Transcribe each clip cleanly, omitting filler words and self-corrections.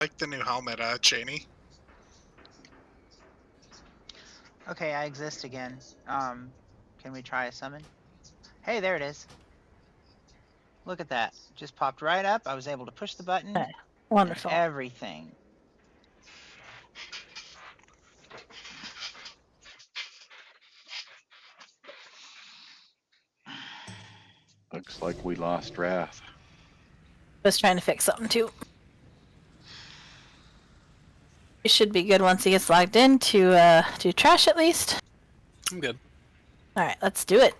Like the new helmet, Cheney. Okay, I exist again. Can we try a summon? Hey, there it is. Look at that. Just popped right up. I was able to push the button. Okay. Wonderful. And everything. Looks like we lost Wrath. Was trying to fix something too. It should be good once he gets logged in to do trash at least. I'm good. All right, let's do it.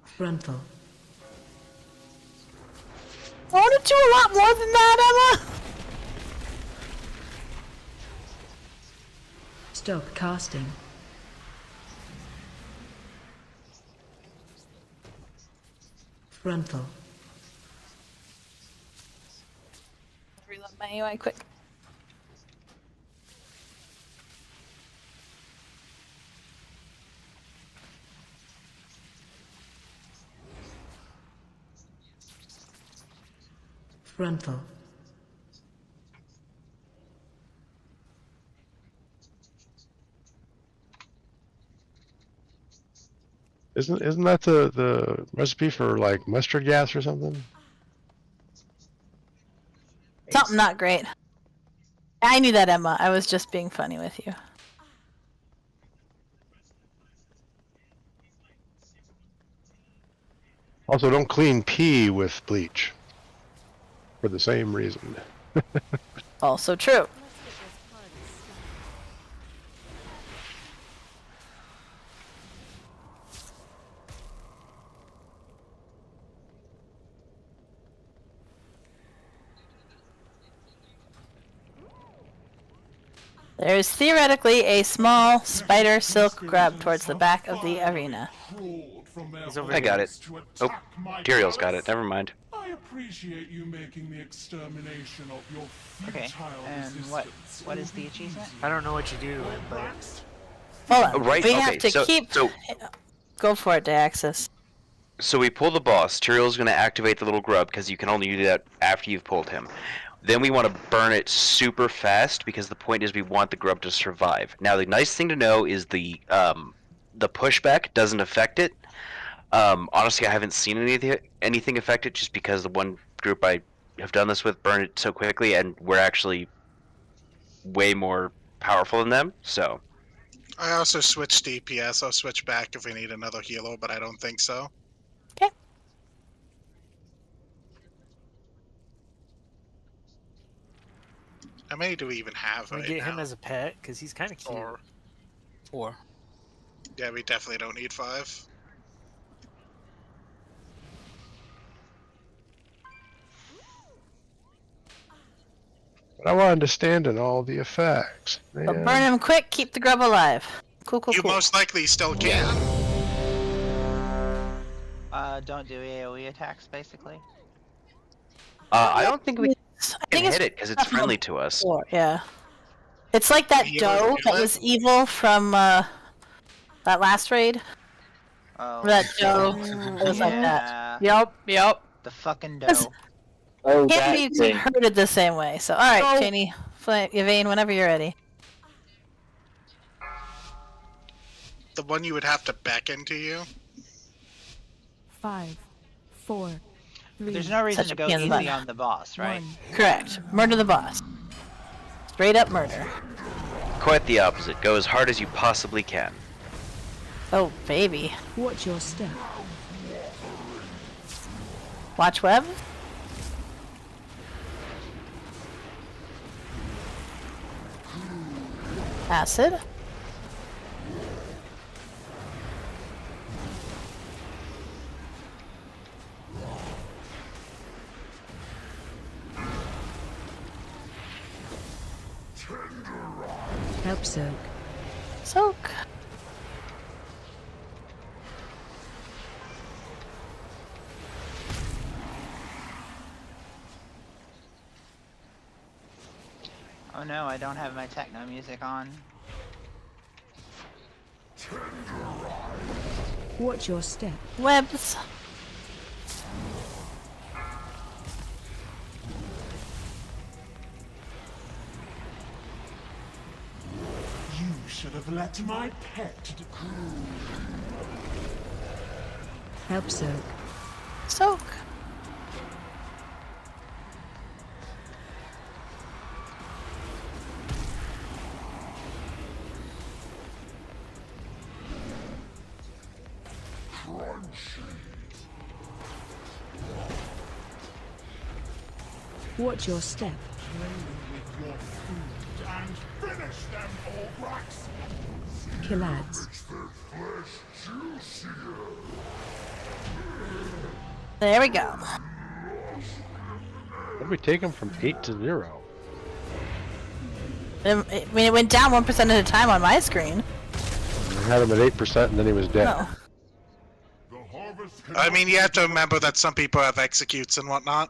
Frontal. I want to do a lot more than that, Emma. Stop casting. Frontal. Reload my UI quick. Frontal. Isn't that the recipe for like mustard gas or something? Something not great. I knew that, Emma. I was just being funny with you. Also, don't clean pee with bleach. For the same reason. Also true. There is theoretically a small spider silk grub towards the back of the arena. I got it. Oh, Tyrael's got it. Never mind. I appreciate you making the extermination of your Okay, and what is the achievement? I don't know what you do to it, but Hold on. Right, We okay, have to keep... Go for it, Deaxis. So we pull the boss. Tyrael's going to activate the little grub because you can only do that after you've pulled him. Then we want to burn it super fast because the point is we want the grub to survive. Now the nice thing to know is the pushback doesn't affect it. Honestly, I haven't seen anything affect it just because the one group I have done this with burned it so quickly, and we're actually way more powerful than them. So I also switched DPS. I'll switch back if we need another healer, but I don't think so. Okay. How many do we even have can we right get now? him as a pet? Because he's kind of cute. Four. Yeah, we definitely don't need 5. But I wanted to stand in all the effects. But Man. burn him quick, keep the grub alive. Cool, cool, You cool. most likely still can. Don't do AoE attacks, basically. I don't think we I can think hit it because it's friendly to us. Yeah. It's like that You doe ever do that that? was evil from that last raid. Oh, That doe that was like that. yeah, Yep. the fucking That's- doe. Oh, Can't that be thing. hurted the same way. So, alright, Cheney, Yvain, whenever you're ready. The one you would have to beckon to you. 5, 4, 3. There's no reason Such to a go pain in the easy butt. on the boss, right? Correct. Murder the boss. Straight up murder. Quite the opposite. Go as hard as you possibly can. Oh, baby. Watch your step. Watch web. Acid. Help soak. Soak. Oh no, I don't have my techno music on. Watch your step. Webs. should have let my pet. Help soak. Soak. Watch your step. With your food and finish them, Orbrax. Killads. There we go. What did we take him from 8 to 0? I mean, it went down 1% at a time on my screen. We had him at 8% and then he was dead. No. I mean, you have to remember that some people have executes and whatnot.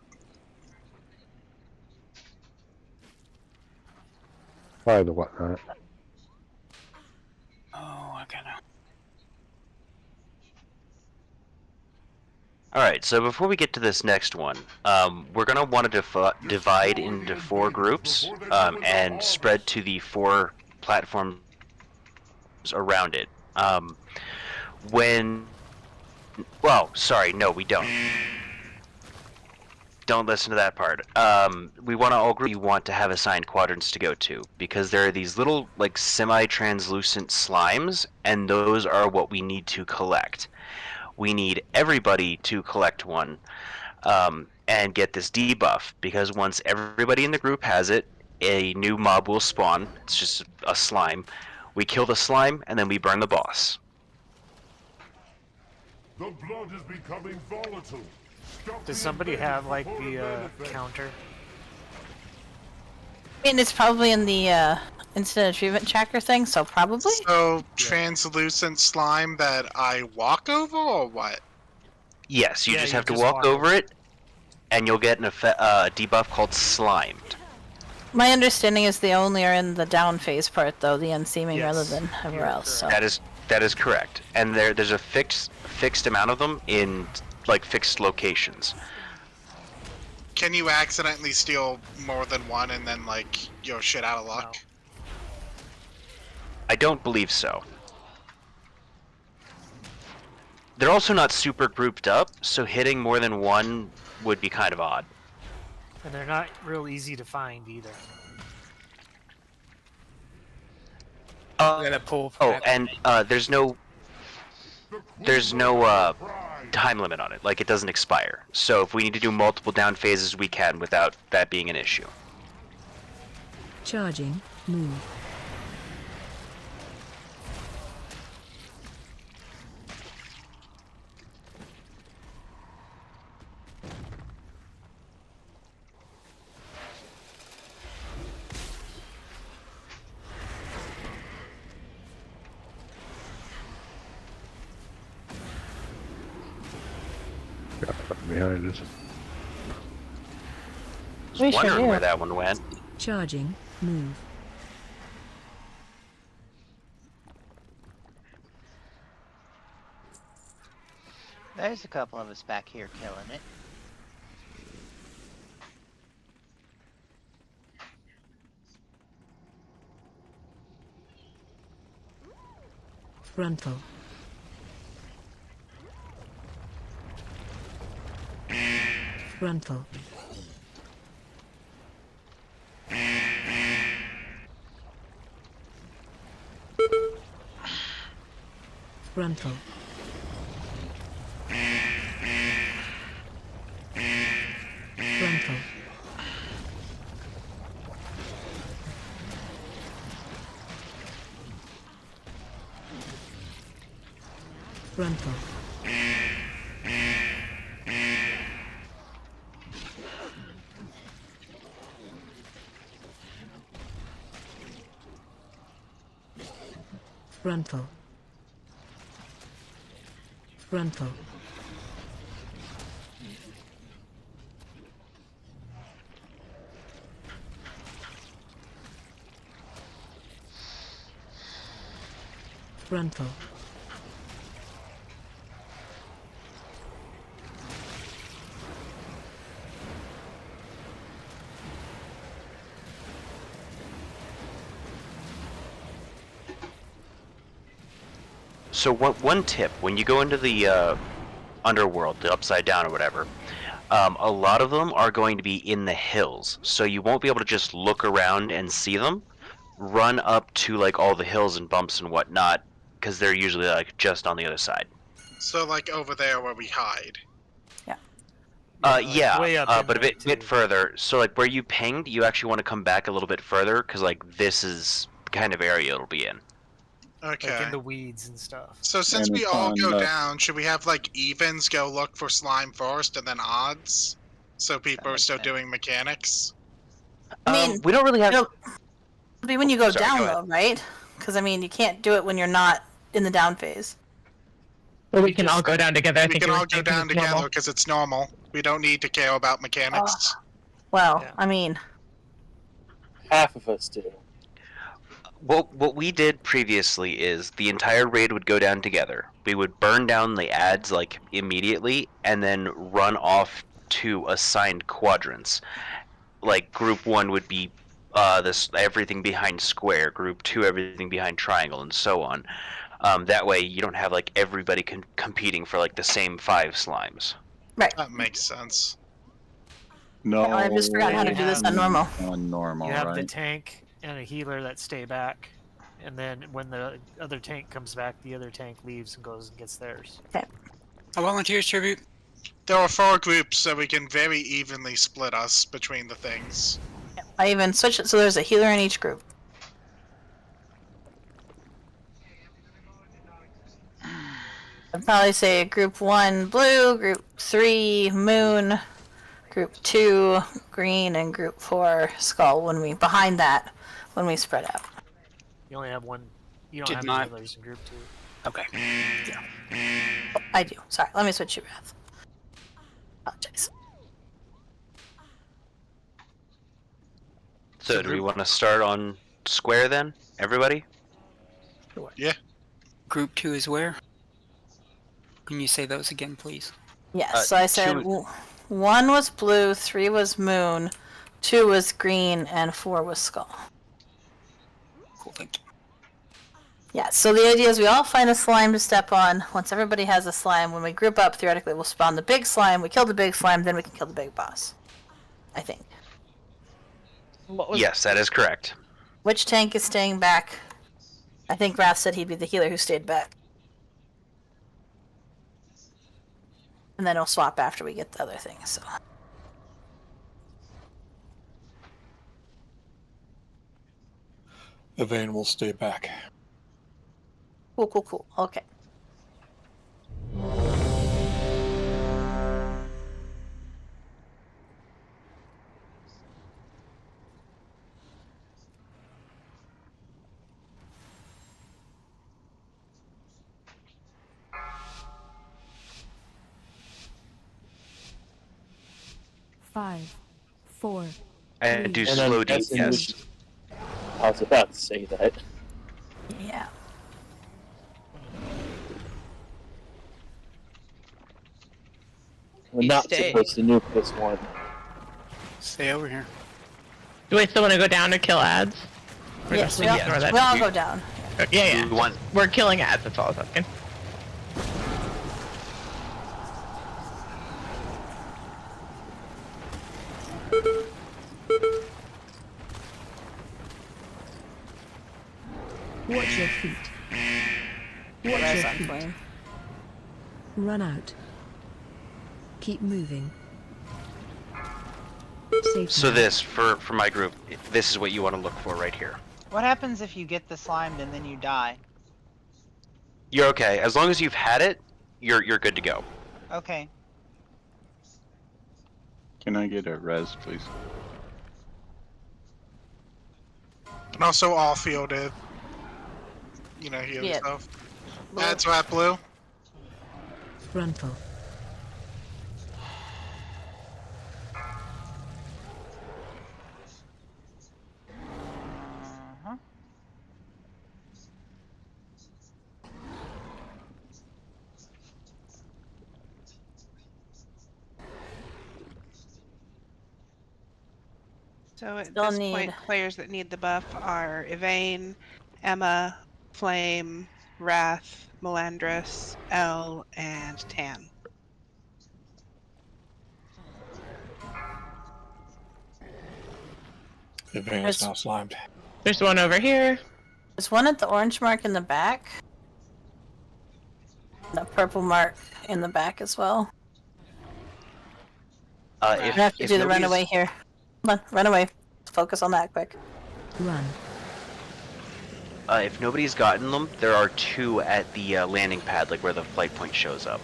Probably the whatnot. Oh, I gotta. Alright, so before we get to this next one, we're going to want to divide into 4 groups and spread to the 4 platforms around it. Well, sorry, no, we don't. Don't listen to that part. We want to all group you want to have assigned quadrants to go to, because there are these little, like, semi-translucent slimes, and those are what we need to collect. We need everybody to collect one and get this debuff, because once everybody in the group has it, a new mob will spawn. It's just a slime. We kill the slime, and then we burn the boss. The blood is becoming volatile. Stop Does the somebody have like invasion for the benefit. counter? I mean, it's probably in the incident achievement tracker thing, so probably. So, translucent slime that I walk over, or what? Yes, you Yeah, just you have to just walk walk over over. it, and you'll get an debuff called Slimed. My understanding is they only are in the down phase part, though, the unseeming Yes, rather than everywhere you're else. So. That is correct, and there's a fixed amount of them in like fixed locations. Can you accidentally steal more than one and then, like, you're shit out of luck? I don't believe so. They're also not super grouped up, so hitting more than one would be kind of odd. And they're not real easy to find either. Gotta pull Oh, back. and there's no time limit on it. Like, it doesn't expire. So if we need to do multiple down phases, we can without that being an issue. Charging. Move. Behind us. We Just sure wondering do. where that one went. Charging. Move. There's a couple of us back here killing it. Frontal. Frontal. Frontal. Frontal. Frontal. Frontal. Frontal. Frontal. So one tip, when you go into the underworld, the upside down or whatever, a lot of them are going to be in the hills, so you won't be able to just look around and see them. Run up to like all the hills and bumps and whatnot, because they're usually like just on the other side. So like over there where we hide. Yeah, way up in but a there, bit too. further. So like where you pinged, you actually want to come back a little bit further, because like this is the kind of area it'll be in. Okay. Like in the weeds and stuff. So since And we it's all on go the- down, should we have like evens go look for slime first and then odds? So people are makes still sense. doing mechanics? I mean, We don't really have. it'll be when you go Sorry, down, go ahead. though, right? Because I mean, you can't do it when you're not in the down phase. Well, we can all go down together. I We think can you were all go saying 'cause down it's together normal. because it's normal. We don't need to care about mechanics. Well, Yeah. I mean, Half of us do. What we did previously is the entire raid would go down together. We would burn down the ads like immediately, and then run off to assigned quadrants. Like group 1 would be this everything behind square. Group 2 everything behind triangle, and so on. That way you don't have like everybody competing for like the same 5 slimes. right. That makes sense. No. I just forgot how to do this on normal. On normal, You have right? the tank and a healer that stay back, and then when the other tank comes back, the other tank leaves and goes and gets theirs. A volunteer's tribute. There are 4 groups, so we can very evenly split us between the things. I even switched it so there's a healer in each group. I'd probably say group 1 blue, group 3 moon, group 2 green, and group 4 skull when we spread out. You only have one. You don't Did have not- healers in group 2. Okay. I do. Sorry, let me switch you, Wrath. Apologize. So do we want to start on square then, everybody? Group 2 is where? Can you say those again, please? Yes, so I said 1 was blue, 3 was moon, 2 was green, and 4 was skull. Cool, thank you. Yeah, so the idea is we all find a slime to step on. Once everybody has a slime, when we group up, theoretically we'll spawn the big slime, we kill the big slime, then we can kill the big boss. I think. Yes, that is correct. Which tank is staying back? I think Wrath said he'd be the healer who stayed back. And then he'll swap after we get the other things, so. The vein will stay back. Cool, cool, cool. Okay. Five, four. And do And I'm slow D, guessing we yes. should- I was about to say that. Yeah. We're You not stay. supposed to nuke this one. Stay over here. Do we still want to go down to kill ads? Or Yes, just we all, ignore that? we all go down. Yeah, We want We're killing ads, that's all I was asking. Watch your feet. Watch Res your on feet. flame. Run out. Keep moving. Safe so now. this for my group. This is what you want to look for right here. What happens if you get the slimed and then you die? You're okay as long as you've had it. You're good to go. Okay. Can I get a res, please? And also all fielded. You know, heal Yeah. yourself. That's right, blue. Frontal. Uh-huh. So at Still this point, need- players that need the buff are Yvain, Emma, Flame, Wrath, Melandris, L, and Tan. It's now slimed. There's one over here. There's one at the orange mark in the back. The purple mark in the back as well. If, You have to if do the nobody's- runaway here. Come on, run away. Focus on that quick. Run. If nobody's gotten them, there are 2 at the landing pad, like where the flight point shows up.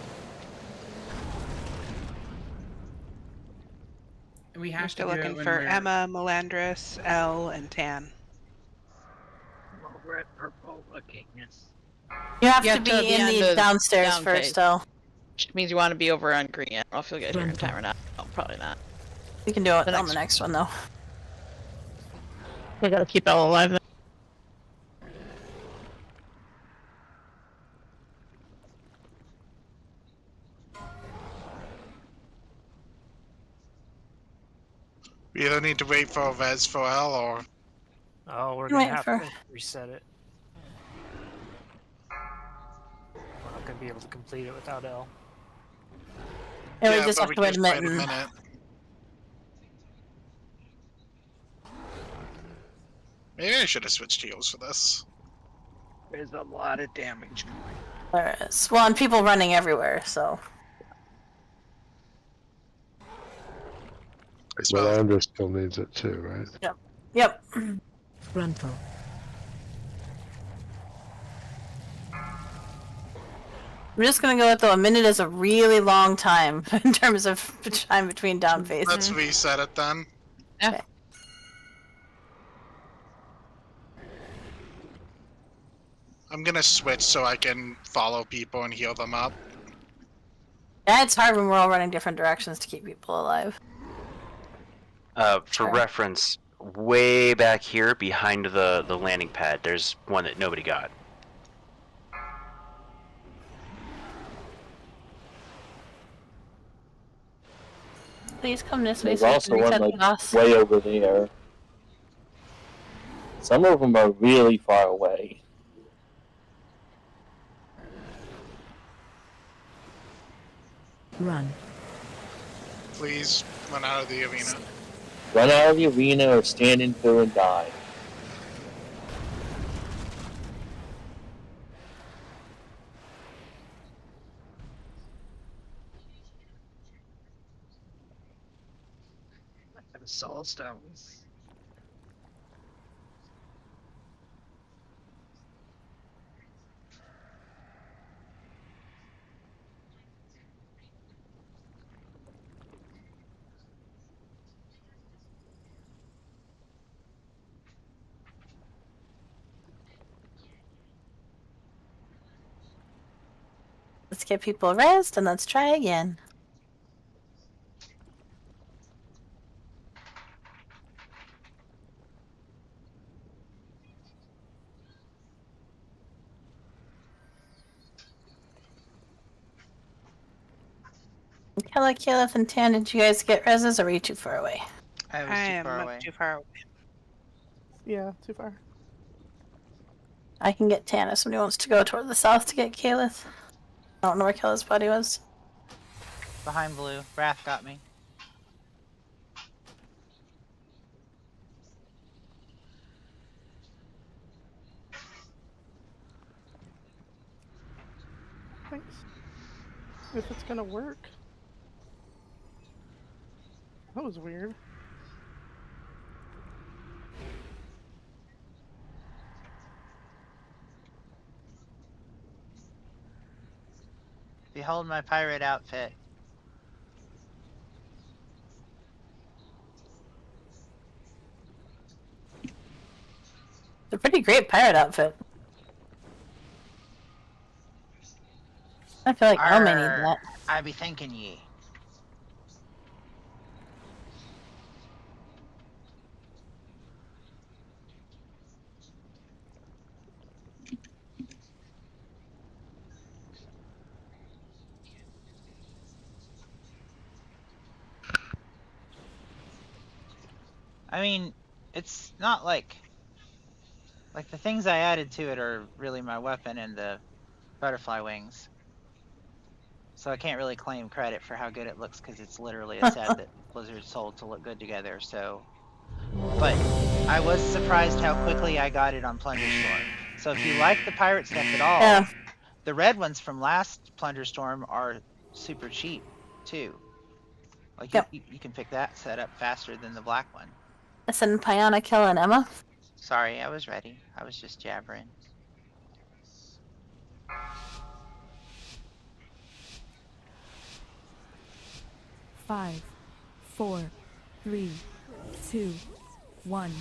We We're have to still do it looking when for we're Emma, Melandris, L, and Tan. We're at purple looking. Yes. You have You to have be to be in on the the downstairs down first, phase. though. Which means you want to be over on green. I don't know if you'll get here in Wonderful. time or not. No, probably not. We can do it The on the next next one, though. We gotta keep Elle alive. Then. We either need to wait for a res for L or Oh, we're Wait gonna have for- to reset it. We're not gonna be able to complete it without L. Yeah, we just but have to wait a just minute. wait a and- minute. Maybe I should have switched heals for this. There's a lot of damage. There is. Well, and people running everywhere, so. Well, Andrew still needs it too, right? Yep. Frontal. We're just gonna go with, though, a minute is a really long time in terms of time between down phases. Let's reset it then. Yeah. I'm gonna switch so I can follow people and heal them up. Yeah, it's hard when we're all running different directions to keep people alive. For Sure. reference, way back here behind the landing pad, there's one that nobody got. Please come this way There's so we also can one reset like the boss. way over there. Some of them are really far away. Run. Please run out of the arena. Run out of the arena or stand in through and die. And soul stones. Let's get people rest and let's try again. Kela, Keyleth, and Tan, did you guys get reses or were you too far away? I was I too am far much away. too far away. Yeah, too far. I can get Tan if somebody wants to go toward the south to get Keyleth. I don't know where Kela's body was. Behind blue. Wrath got me. Thanks. If it's gonna work. That was weird. Behold my pirate outfit. It's a pretty great pirate outfit. I feel like Elm may need Arr, that. I be thanking ye. I mean, it's not like Like the things I added to it are really my weapon and the butterfly wings. So I can't really claim credit for how good it looks because it's literally a set that Blizzard sold to look good together. So, but I was surprised how quickly I got it on Plunder Storm. So if you like the pirate stuff at all, Yeah. the red ones from last Plunder Storm are super cheap too. Like Yep. you can pick that set up faster than the black one. Listen, Piana, Kela, and Emma. Sorry, I was ready. I was just jabbering. Five, 4, 3, 2, 1.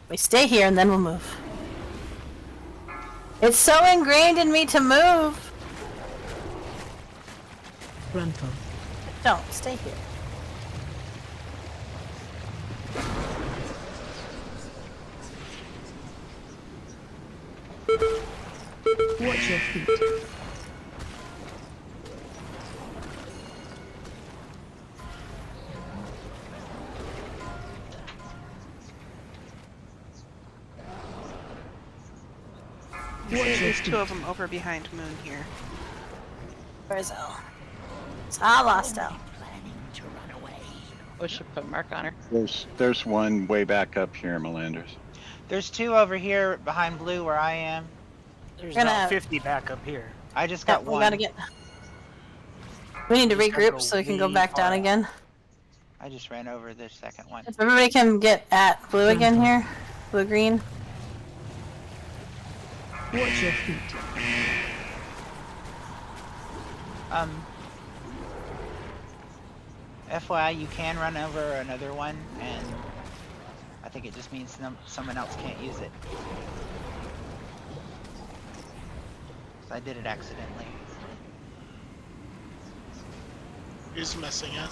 We stay here and then we'll move. It's so ingrained in me to move. Frontal. Don't stay here. Watch your feet. There's two of them over behind Moon here. Where's Elle? I lost Elle. We should put Mark on her. There's one way back up here, Melanders. There's two over here behind blue where I am. There's We're gonna about have- 50 back up here. I just got We one. gotta get. We need to Just gotta regroup go so we can go way back down far. again. I just ran over the second one. If everybody can get at blue again here, blue green. Watch your feet. FYI, you can run over another one, and I think it just means someone else can't use it. So I did it accidentally. Who's messing it?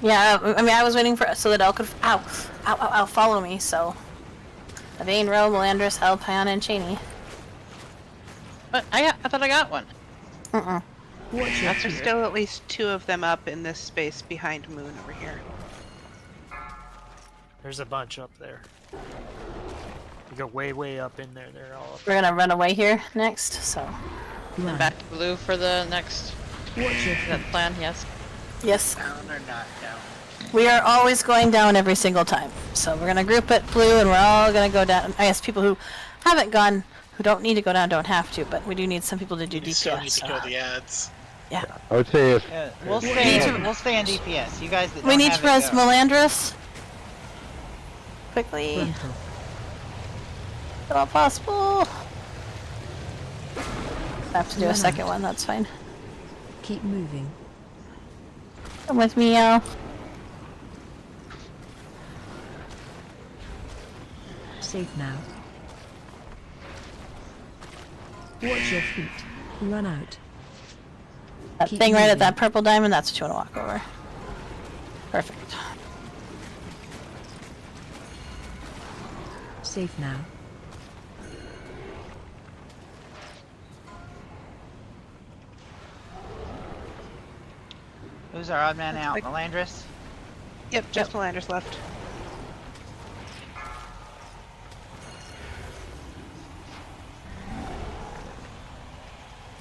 Yeah, I mean, I was waiting for so that Elle could. Ow, follow me. So, Evane, Ro, Melandris, Elle, Piana, and Cheney. But I thought I got one. Watch your There's feet. still at least two of them up in this space behind Moon over here. There's a bunch up there. You go way up in there. They're all up. We're gonna run away here next. So, Run. Back to blue for the next. Watch your Is that feet. the plan? Yes. yes, Down or not down? we are always going down every single time. So we're gonna group at blue, and we're all gonna go down. I guess people who haven't gone, who don't need to go down, don't have to. But we do need some people to do We still DPS. need to kill the ads. Yeah, I would say if We'll need stay. to- We'll stay on DPS. You guys that we don't need have to it, res go. Melandris quickly, Frontal. if at all possible. I have to do a Run second out. one. That's fine. Keep moving. Come with me, Elle. Safe now. Watch your feet. Run out. That Keep thing right moving. at that purple diamond, that's what you want to walk over. Perfect. Safe now. Who's our odd man Looks out? like- Melandris? Yep, just Melanders left.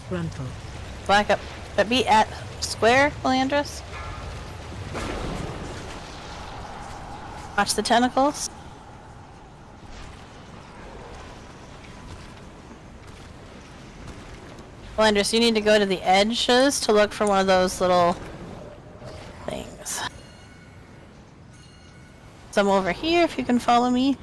Frontal. Black up. But be at square, Melandris. Watch the tentacles. Melandris, you need to go to the edges to look for one of those little things. Some over here, if you can follow me.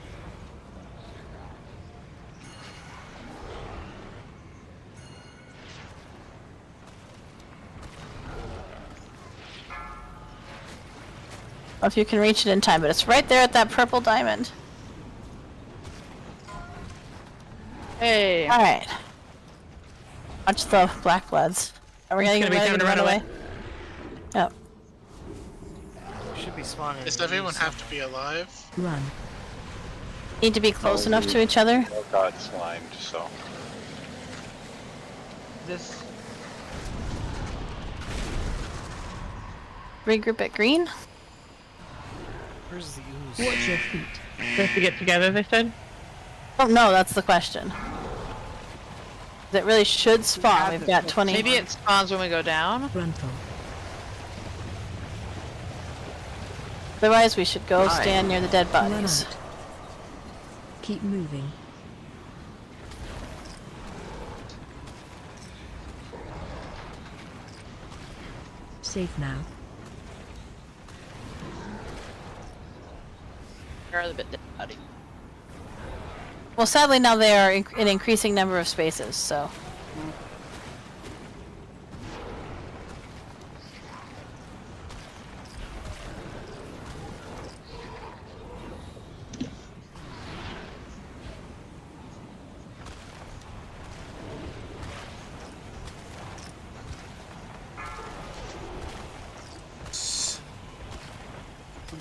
If you can reach it in time, but it's right there at that purple diamond. Hey. All right. Watch the black bloods. Are we It's getting gonna be ready time to to run run away? Yep. Should be spawning. Does everyone have to be alive? Run. Need to be close Oh, enough to each other. Oh, got slimed, so. This. regroup at green. Where's the ooze? Watch your feet. We have to get together, they said? Oh no, that's the question. It really should spawn. We've got 20. Maybe it spawns when we go down. Frontal. Otherwise, we should go stand near the dead Run bodies. out. Keep moving. Safe now. Where are the dead body? Well, sadly now they are in increasing number of spaces, so.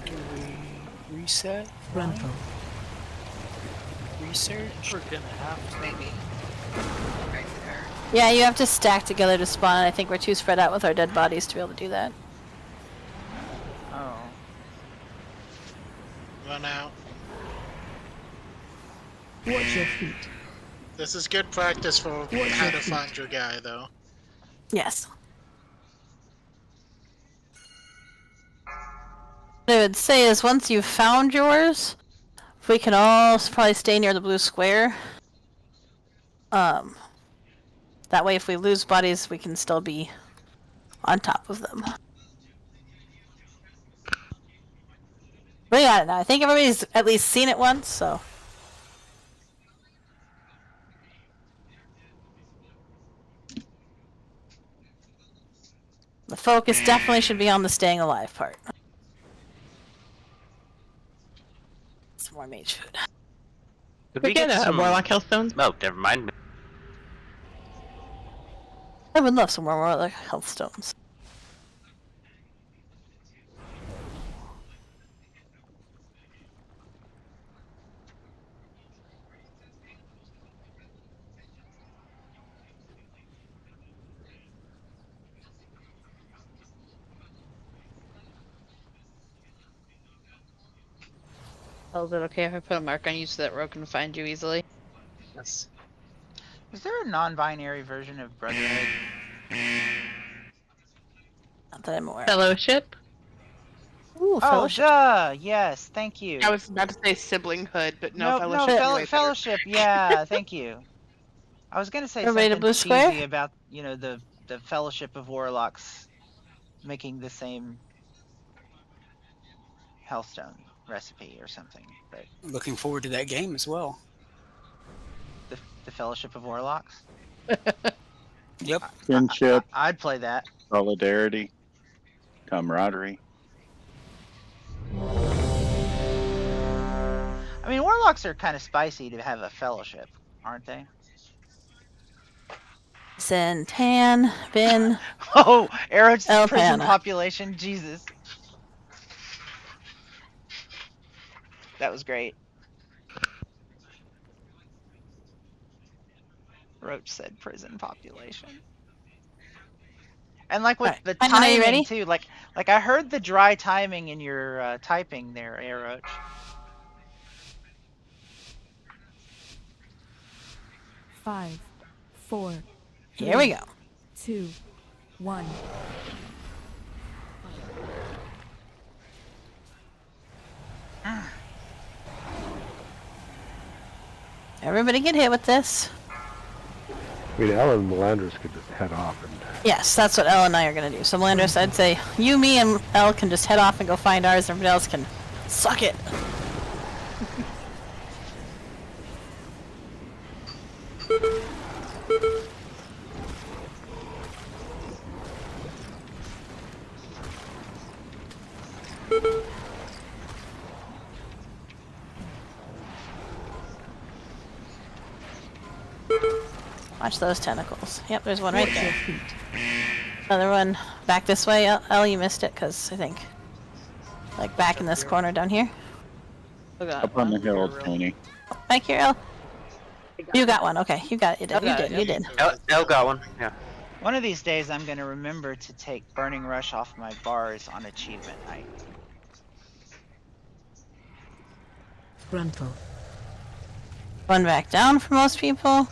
Can we reset? Frontal. Research? We're gonna have to. Maybe. Right there. Yeah, you have to stack together to spawn. I think we're too spread out with our dead bodies to be able to do that. Oh. Run out. Watch your feet. This is good practice for how to find your guy, though. Yes. What I would say is once you've found yours, if we can all probably stay near the blue square. That way if we lose bodies, we can still be on top of them. We got it now. I think everybody's at least seen it once, so. The focus definitely should be on the staying alive part. Some more mage food. Could We get a Warlock Hellstones? Oh, never mind. I would love some more Warlock health stones. Oh, is it okay if I put a mark on you so that Ro can find you easily? Yes. Is there a non-binary version of Brotherhood? Not that I'm aware. Fellowship? Ooh, Oh, fellowship. duh! Yes, thank you. I was about to say siblinghood, but no, No, fellowship. no, is way better. fellowship. Yeah, thank you. I was gonna say Everybody to something blue cheesy square? about the Fellowship of Warlocks making the same Hellstone recipe or something, but Looking forward to that game as well. the Fellowship of Warlocks. Yep. Kinship, I'd play that. solidarity, camaraderie. I mean, Warlocks are kind of spicy to have a fellowship, aren't they? Zentan, Bin. Oh, Arrow's El prison Pana. population, Jesus. That was great. Roach said prison population. And like with Alright, the I know, you ready? timing too, like I heard the dry timing in your typing there, Roach. Five, four, Here we go. 2, 1. Everybody get hit with this. I mean, Ellen and Melandris could just head off and Yes, that's what Elle and I are gonna do. So Melandris, I'd say you, me, and Elle can just head off and go find ours. Everybody else can suck it. Watch those tentacles. Yep, there's one right Watch your there. feet. Another one back this way. Elle, you missed it because I think, like back in this corner down here. Up on the hill, Tony. Back here, Elle. You got one. Okay, you got it. You did. You did. L got one. Yeah. One of these days, I'm gonna remember to take Burning Rush off my bars on achievement night. Gruntle. One back down for most people.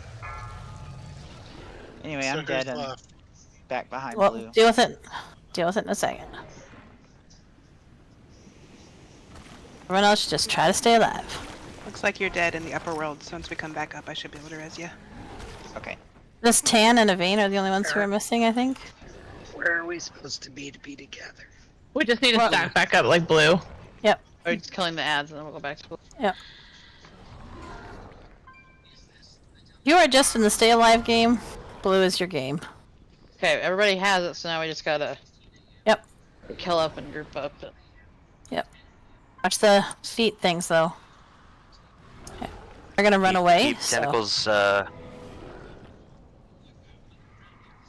Anyway, So I'm dead who's and left? back behind Well, blue. deal with it. Deal with it in a second. Everyone else just try to stay alive. Looks like you're dead in the upper world, so once we come back up, I should be able to res you. Okay. This Tan and Evane are the only ones who are missing, I think. Where are we supposed to be together? We just need to Well- stack back up like blue. Yep. Or just killing the ads and then we'll go back to blue. Yep. You are just in the stay alive game. Blue is your game. Okay, everybody has it, so now we just gotta Yep. kill up and group up. Yep. Watch the feet things though. Okay. They're gonna run away. Keep So. tentacles.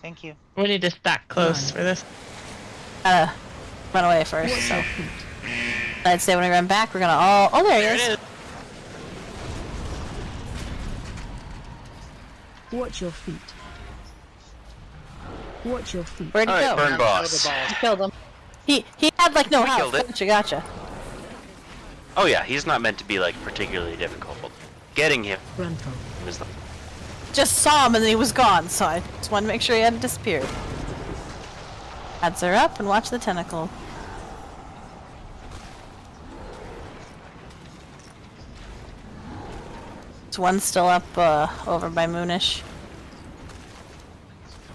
Thank you. We need to stack close for this. Gotta run away first. So. I'd say when we run back, we're gonna all. Oh, there he is. Watch your feet. Watch your feet. Where'd he Alright, go? burn boss. You killed him. He had like no We health. killed it. Gotcha. Oh yeah, he's not meant to be like particularly difficult. Getting him Gruntle. is the Just saw him and then he was gone, so I just wanted to make sure he hadn't disappeared. Heads are up and watch the tentacle. There's one still up over by Moonish.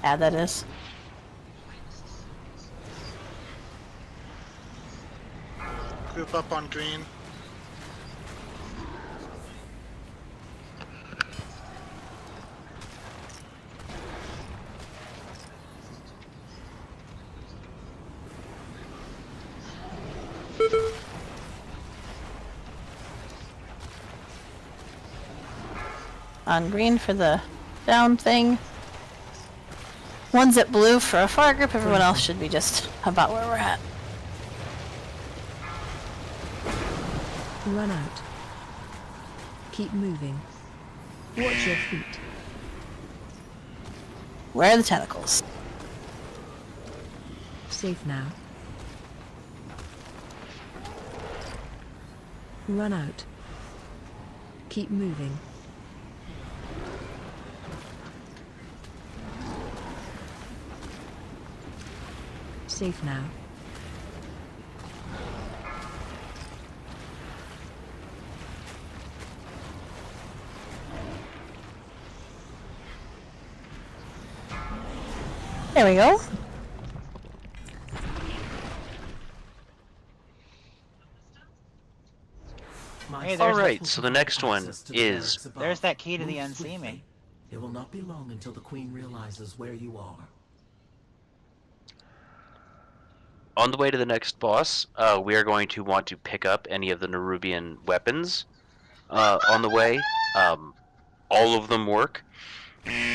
Ad that is. Group up on green. On green for the down thing. One's at blue for a far group, everyone else should be just about where we're at. Run out. Keep moving. Watch your feet. Where are the tentacles? Safe now. Run out. Keep moving. Safe now. There we go. Hey, there's Alright, so the next one is There's that key to the unseeming. It will not be long until the Queen realizes where you are. on the way to the next boss. We are going to want to pick up any of the Nerubian weapons on the way. All of them work.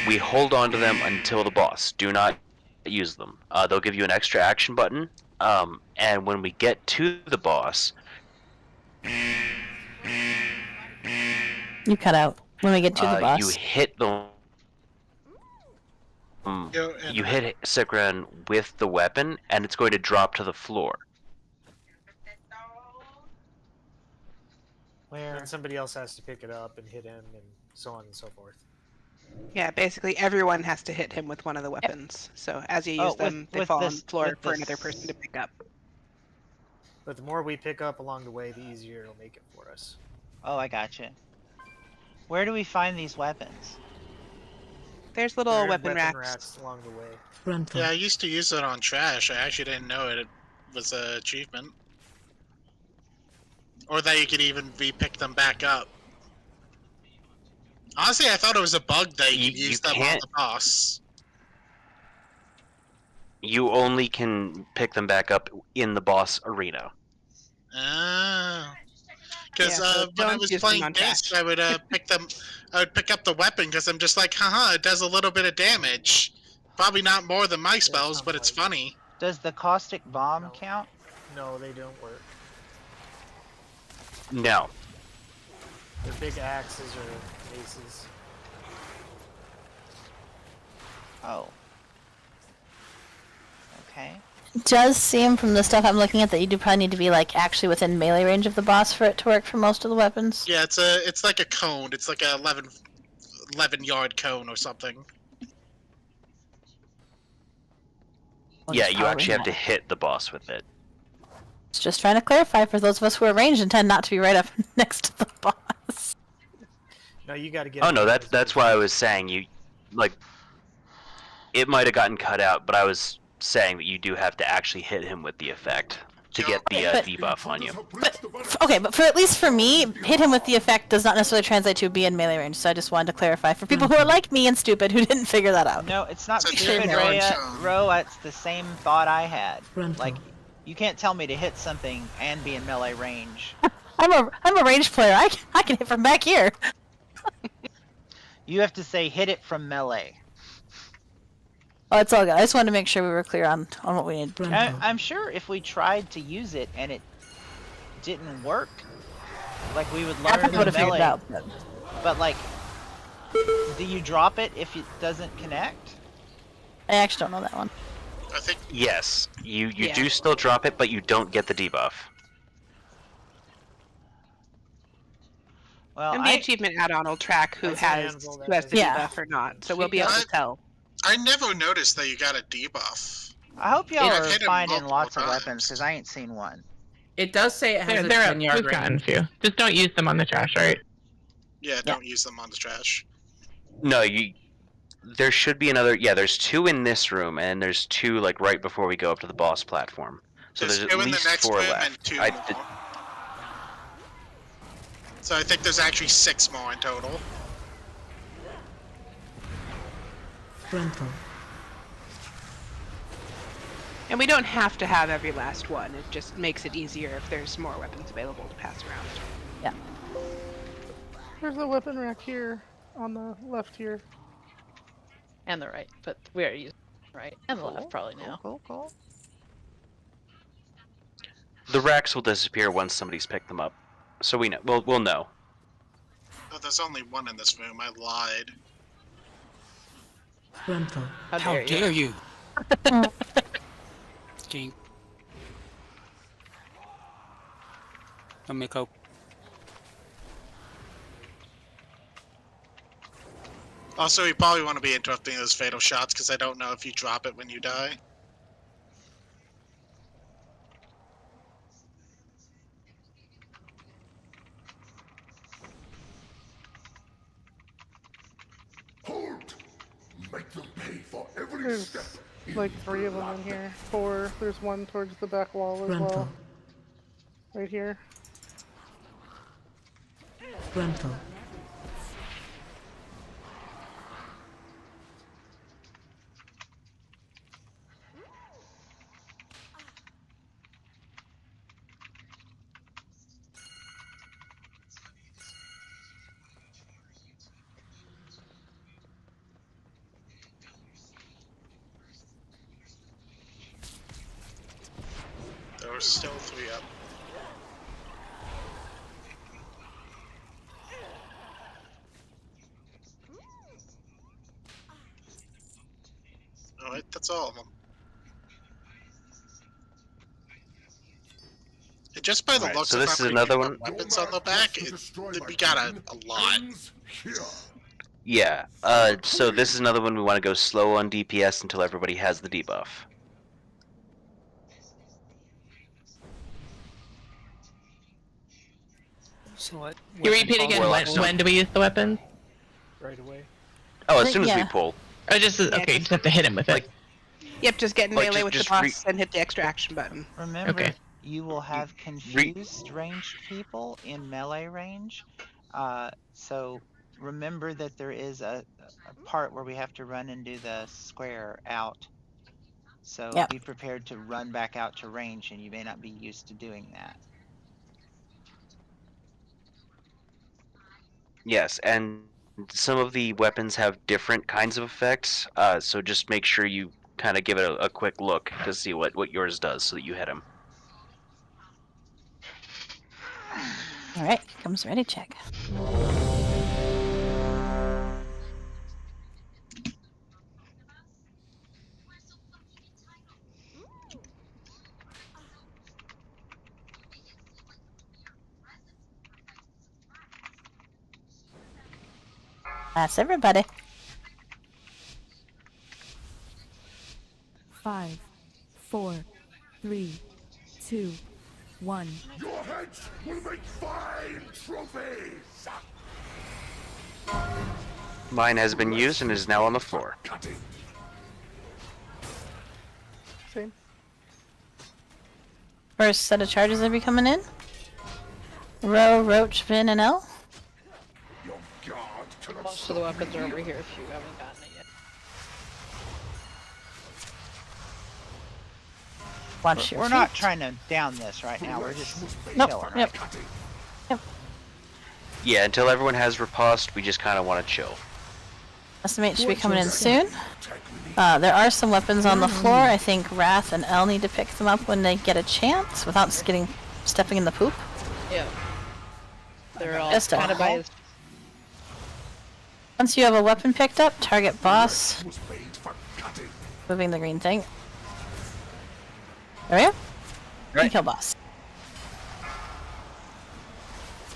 We hold on to them until the boss. Do not use them. They'll give you an extra action button. And when we get to the boss... You cut out. When we get to the boss. You hit the... you hit Sigran with the weapon, and it's going to drop to the floor. Where? And somebody else has to pick it up and hit him, and so on and so forth. Yeah, basically everyone has to hit him with one of the weapons. So as you use them, they fall on the floor for another person to pick up. But the more we pick up along the way, the easier it'll make it for us. Oh, I gotcha. Where do we find these weapons? There's little There are weapon racks along the way. Frontal. Yeah, I used to use it on trash. I actually didn't know it was an achievement. Or that you could even re-pick them back up. Honestly, I thought it was a bug that you could use them on the boss. You only can pick them back up in the boss arena. Ah. Because Yeah, so when I don't was use them playing on Disc, trash. I would pick them. I would pick up the weapon because I'm just like, haha, it does a little bit of damage. Probably not more than my spells, but it's funny. Does the caustic bomb count? No, they don't work. No. They're big axes or maces. Oh. Okay. It does seem from the stuff I'm looking at that you do probably need to be like actually within melee range of the boss for it to work for most of the weapons. Yeah, it's like a cone. It's like a 11-yard cone or something. Yeah, you actually have to hit the boss with it. It's just trying to clarify for those of us who are ranged and tend not to be right up next to the boss. No, you got to get. Oh no, that's why I was saying you, like, it might have gotten cut out, but I was saying that you do have to actually hit him with the effect to get the debuff on you. Okay, but for at least for me, hit him with the effect does not necessarily translate to be in melee range. So I just wanted to clarify for people who are like me and stupid who didn't figure that out. No, it's not So stupid, two Ro. It's the same thought I had. Frontal. Like, you can't tell me to hit something and be in melee range. I'm a range player. I can hit from back here. You have to say hit it from melee. Oh, it's all good. I just wanted to make sure we were clear on what we need. I'm sure if we tried to use it and it didn't work, like we would learn would have figured melee. it out. But like, do you drop it if it doesn't connect? I actually don't know that one. I think Yes, you Yeah. do still drop it, but you don't get the debuff. Well, And the achievement add-on will track who That's has Anvil, who has the Yeah. debuff or not, so we'll be able to tell. I never noticed that you got a debuff. I hope y'all I've are hit him finding multiple lots of times. weapons because I ain't seen one. It does say it has a 10-yard we've gotten range. a few. Just don't use them on the trash, right? Yeah, don't use them on the trash. No, there should be another. Yeah, there's 2 in this room, and there's 2 like right before we go up to the boss platform. So there's at 2 in the least next 4 room left. and 2 I more. did- So I think there's actually 6 more in total. Frontal. And we don't have to have every last one. It just makes it easier if there's more weapons available to pass around. Yeah. There's a weapon rack here on the left here. And the right, but we are using the right and the left probably now. Cool. The racks will disappear once somebody's picked them up, so we know. We'll know. Oh, there's only 1 in this room. I lied. Frontal. How dare you? King. Let me go. Also, you probably want to be interrupting those fatal shots because I don't know if you drop it when you die. Halt! Make them pay for every There's step. like 3 of them in here. 4. There's one towards the back wall as Frontal. well. Right here. Frontal. There were still 3 up. Alright, that's all of them. And just by the Right, looks so of this how is many another one. weapons on the back, we got a lot. Here. Yeah. So this is another one we want to go slow on DPS until everybody has the debuff. So what? Can you repeat again? When do we use the weapon? Right away. Oh, as soon as we Yeah. pull. Oh, just okay. You just have to hit him with it. Yep, just get in Like, melee with the just boss and hit the extra action button. Remember, Okay. you will have confused ranged people in melee range. So remember that there is a part where we have to run and do the square out. So Yep. be prepared to run back out to range, and you may not be used to doing that. Yes, and some of the weapons have different kinds of effects. So just make sure you kind of give it a quick look to see what yours does, so that you hit him. All right, here comes ready check. That's everybody. 5, 4, 3, 2, 1. Your heads will make fine trophies! Mine has been used and is now on the floor. Same. First set of charges will be coming in. Row, Roach, Vin, and L. Most of the weapons are over here if you haven't gotten it yet. Watch your We're feet. not trying to down this right now. We're just Nope. chilling. Yep. Yeah, until everyone has riposte, we just kind of want to chill. Estimate should be coming in soon. There are some weapons on the floor. I think Wrath and L need to pick them up when they get a chance without stepping in the poop. Yeah. They're all Just a kind of by his... Once you have a weapon picked up, target boss. Moving the green thing. There we go. Right. And kill boss.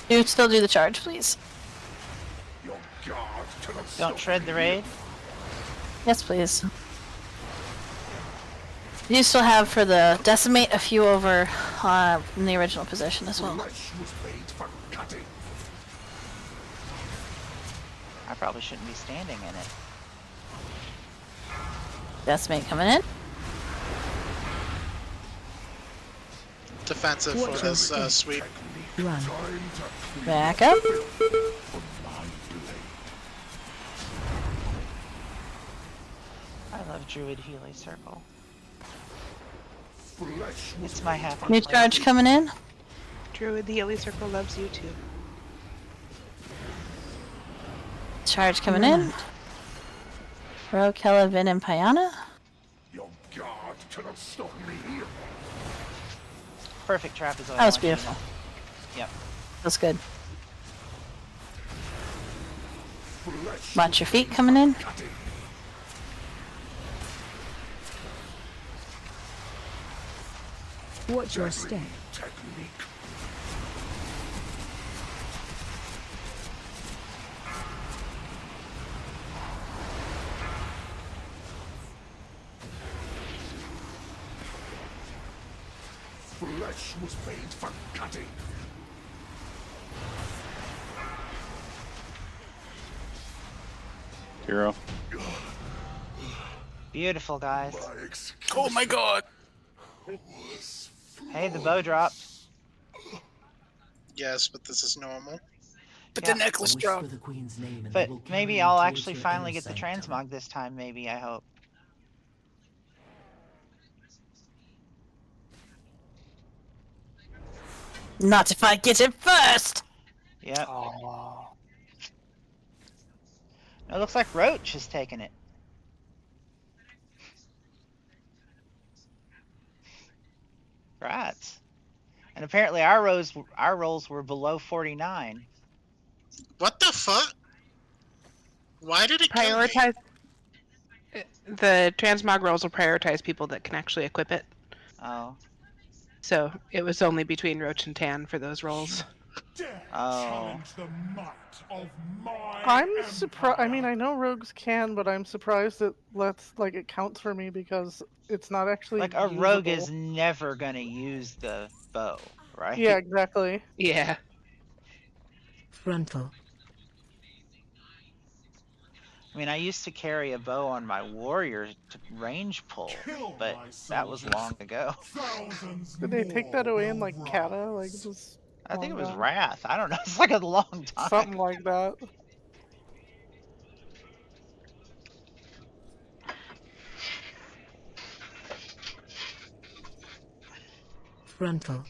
You still do the charge, please. Don't shred the raid. Yes, please. You still have for the decimate a few over in the original position as well. I probably shouldn't be standing in it. Decimate coming in. Defensive for this sweep. Run. Back up. I love Druid Healy Circle. It's my happy New place. charge coming in. Druid, the Healy Circle loves you too. Charge coming in. Row, Kela, Vin, and Pyana. Your guard cannot stop me. Perfect trap is all I That was want you to beautiful. know. Yep. That's good. Watch your feet coming in. Watch your step. Flesh was made for cutting. Hero. Beautiful, guys. Oh my god! Hey, the bow dropped. Yes, but this is normal. But Yeah. the necklace dropped. But maybe I'll actually finally get the transmog this time, maybe, I hope. Not if I get it first! Yep. Oh. It looks like Roach has taken it. Rats. And apparently our rolls were below 49. What the fuck? Why did it kill me? Prioritize. The transmog rolls will prioritize people that can actually equip it. Oh. So it was only between Roach and Tan for those rolls. Oh. The might of my I'm surprised. I mean, I know rogues can, but I'm surprised it it counts for me because it's not actually Like, a rogue is usable. never gonna use the bow, right? Yeah, exactly. Yeah. Frontal. I mean, I used to carry a bow on my warrior to range pull, but that was long ago. Did they take that away in like Kata? Like just I think it long was gone? Wrath. I don't know. It's like a long time. Something like that. Frontal.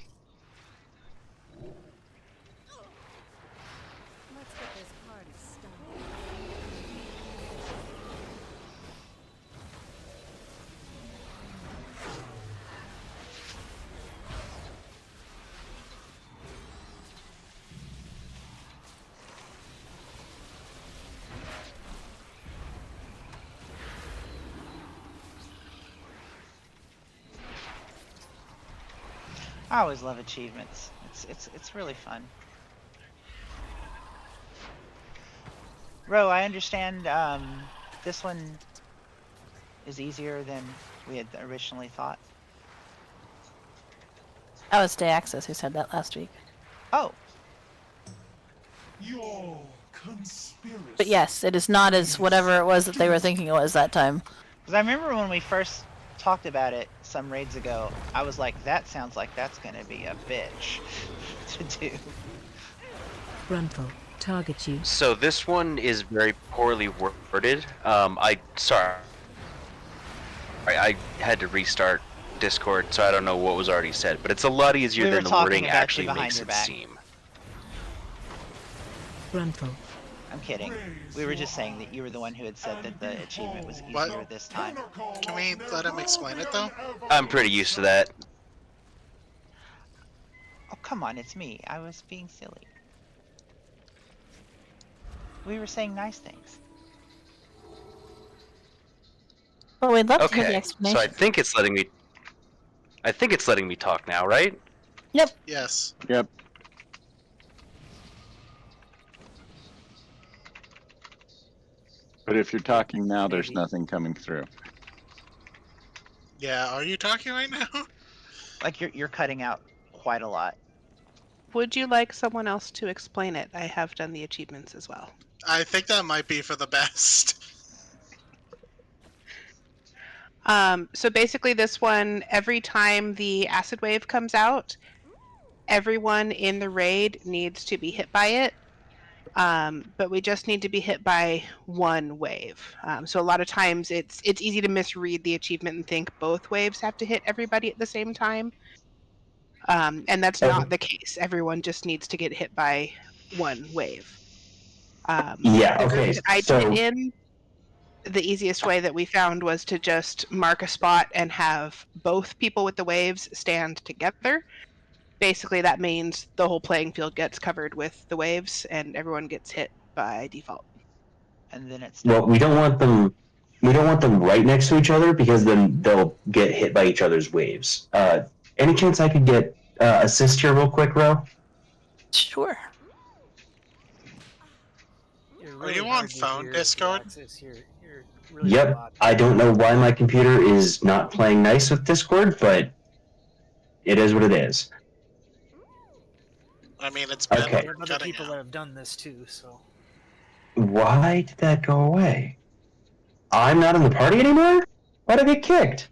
I always love achievements. It's really fun. Ro, I understand this one is easier than we had originally thought. That was Day Access who said that last week. Oh. Your conspiracy. But yes, it is not as whatever it was that they were thinking it was that time. Because I remember when we first talked about it some raids ago, I was like, that sounds like that's gonna be a bitch to do. Gruntle, target you. So this one is very poorly worded. I had to restart Discord, so I don't know what was already said, but it's a lot easier than the wording actually makes it seem. Gruntle. I'm kidding. We were just saying that you were the one who had said that the achievement was easier this time. Can we let him explain it though? I'm pretty used to that. Oh, come on, it's me. I was being silly. We were saying nice things. Well, we'd love to hear the Okay, explanation. so I think it's letting me talk now, right? Yep. Yes. Yep. But if you're talking now, there's nothing coming through. Yeah, are you talking right now? Like you're cutting out quite a lot. Would you like someone else to explain it? I have done the achievements as well. I think that might be for the best. So basically this one, every time the acid wave comes out, everyone in the raid needs to be hit by it. But we just need to be hit by one wave. So a lot of times it's easy to misread the achievement and think both waves have to hit everybody at the same time. And that's not the case. Everyone just needs to get hit by one wave. Yeah, the okay. group that I did it in, the easiest way that we found was to just mark a spot and have both people with the waves stand together. Basically, that means the whole playing field gets covered with the waves, and everyone gets hit by default. And then it's Well, we don't want them. We don't want them right next to each other because then they'll get hit by each other's waves. Any chance I could get assist here real quick, Ro? Sure. Are you on phone Discord? Really Yep. I don't know why my computer is not playing nice with Discord, but it is what it is. I mean, it's been Okay. There are other people that have done this too, so. Why did that go away? I'm not in the party anymore? Why did I get kicked?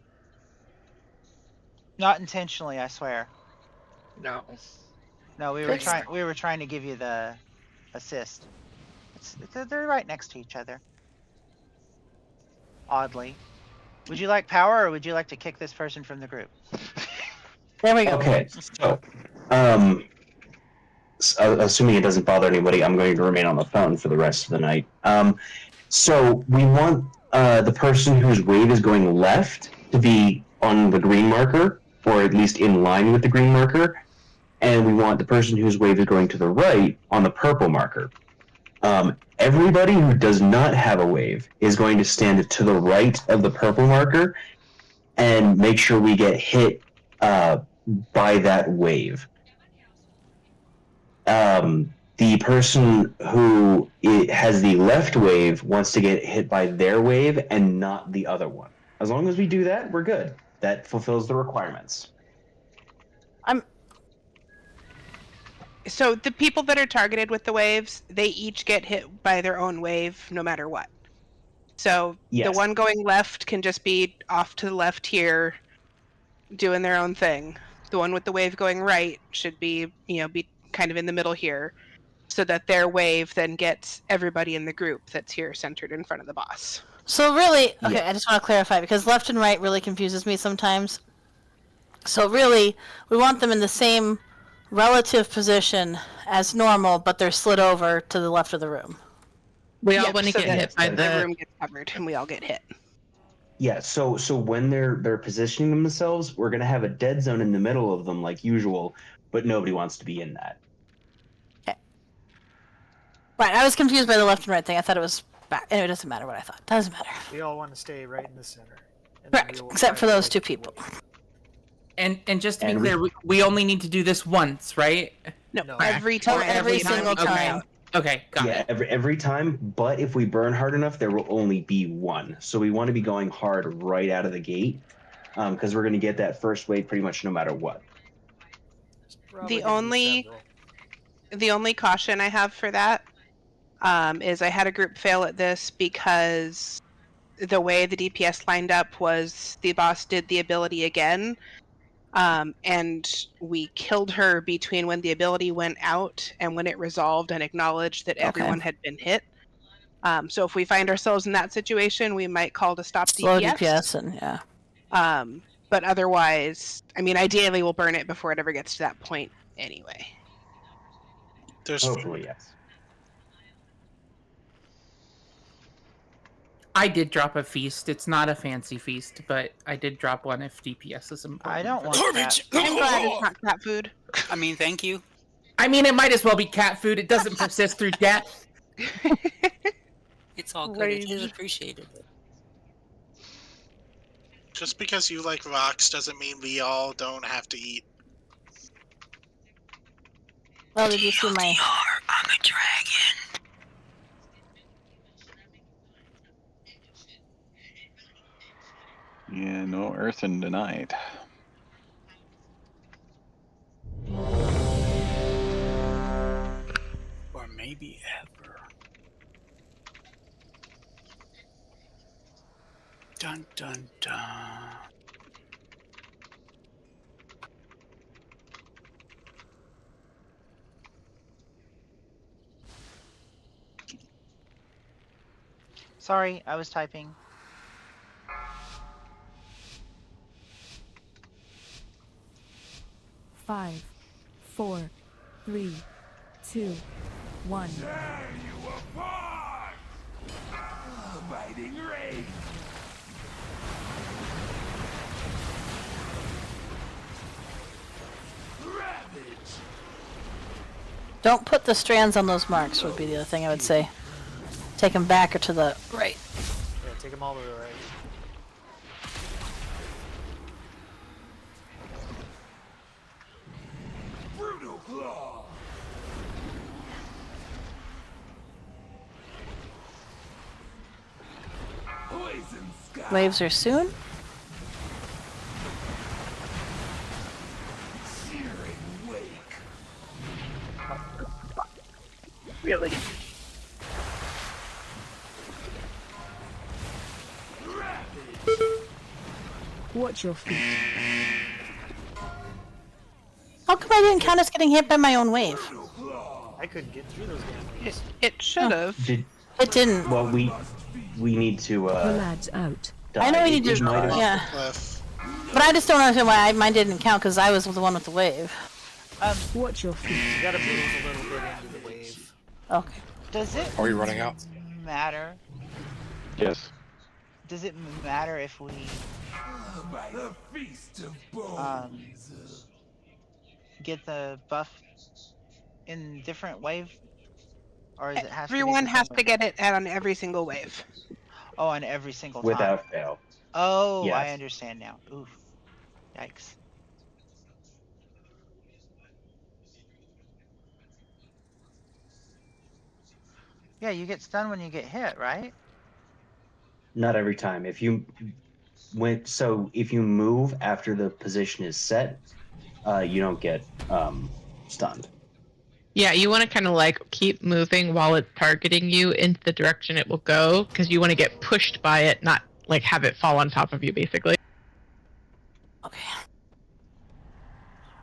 not intentionally, I swear. No. No, we were trying to give you the assist. They're right next to each other. Oddly. Would you like power, or would you like to kick this person from the group? There we go. Okay, so, assuming it doesn't bother anybody, I'm going to remain on the phone for the rest of the night. So we want the person whose wave is going left to be on the green marker, or at least in line with the green marker, and we want the person whose wave is going to the right on the purple marker. Everybody who does not have a wave is going to stand to the right of the purple marker and make sure we get hit by that wave. The person who has the left wave wants to get hit by their wave and not the other one. As long as we do that, we're good. That fulfills the requirements. So the people that are targeted with the waves, they each get hit by their own wave no matter what. So Yes. The one going left can just be off to the left here doing their own thing. The one with the wave going right should be, be kind of in the middle here, so that their wave then gets everybody in the group that's here centered in front of the boss. So really, okay, I just want to clarify because left and right really confuses me sometimes. So really, we want them in the same relative position as normal, but they're slid over to the left of the room. We all want to get hit by the room gets covered, and we all get hit. Yeah, so when they're positioning themselves, we're gonna have a dead zone in the middle of them like usual, but nobody wants to be in that. Okay. Right, I was confused by the left and right thing. I thought it was back. Anyway, it doesn't matter what I thought. Doesn't matter. We all want to stay right in the center. Correct, except for those two people. And just to be clear, we only need to do this once, right? No, every time. Every single time. Okay, got it. Every time, but if we burn hard enough, there will only be one. So we want to be going hard right out of the gate, because we're going to get that first wave pretty much no matter what. Probably gonna be The only caution I have for that is I had a group fail at this because the way the DPS lined up was the boss did the ability again, and we killed her between when the ability went out and when it resolved and acknowledged that everyone had been hit. So if we find ourselves in that situation, we might call to stop Slow DPS. DPS and yeah. But otherwise, I mean, ideally we'll burn it before it ever gets to that point anyway. Hopefully, yes. I did drop a feast. It's not a fancy feast, but I did drop one if DPS is important. I don't want garbage. I'm glad it's not cat food. I mean, thank you. I mean, it might as well be cat food. It doesn't persist through death. It's all good. It's appreciated. Just because you like rocks doesn't mean we all don't have to eat. Well, did you see my... I'm a dragon. Yeah, no earthen tonight. Or maybe ever. Dun dun dun. Sorry, I was typing. Five, 4, 3, 2, 1. Tear you apart! Biting rage! Ravage! Don't put the strands on those marks would be the other thing I would say. Take them back or to the right. Yeah, take them all to the right. Brutal claw! Poison sky! Waves are soon. Searing wake! Really? Watch your feet. How come I didn't count as getting hit by my own wave? I couldn't get through those damn waves. It should have. It didn't. Well, we need to. The lad's out. I know we need to. Yeah. But I just don't understand why mine didn't count because I was the one with the wave. Watch your feet. You gotta move a little bit into the wave. Okay. Does it Are you running out? matter? Yes. Does it matter if we By the feast of bones. get the buff in different wave, or is it has Everyone to be has to get it on every single wave. Oh, on every single time. Without fail. Oh, I Yes. understand now. Oof. Yikes. Yeah, you get stunned when you get hit, right? Not every time. If you if you move after the position is set, you don't get stunned. Yeah, you want to kind of like keep moving while it's targeting you into the direction it will go, because you want to get pushed by it, not like have it fall on top of you, basically. Okay.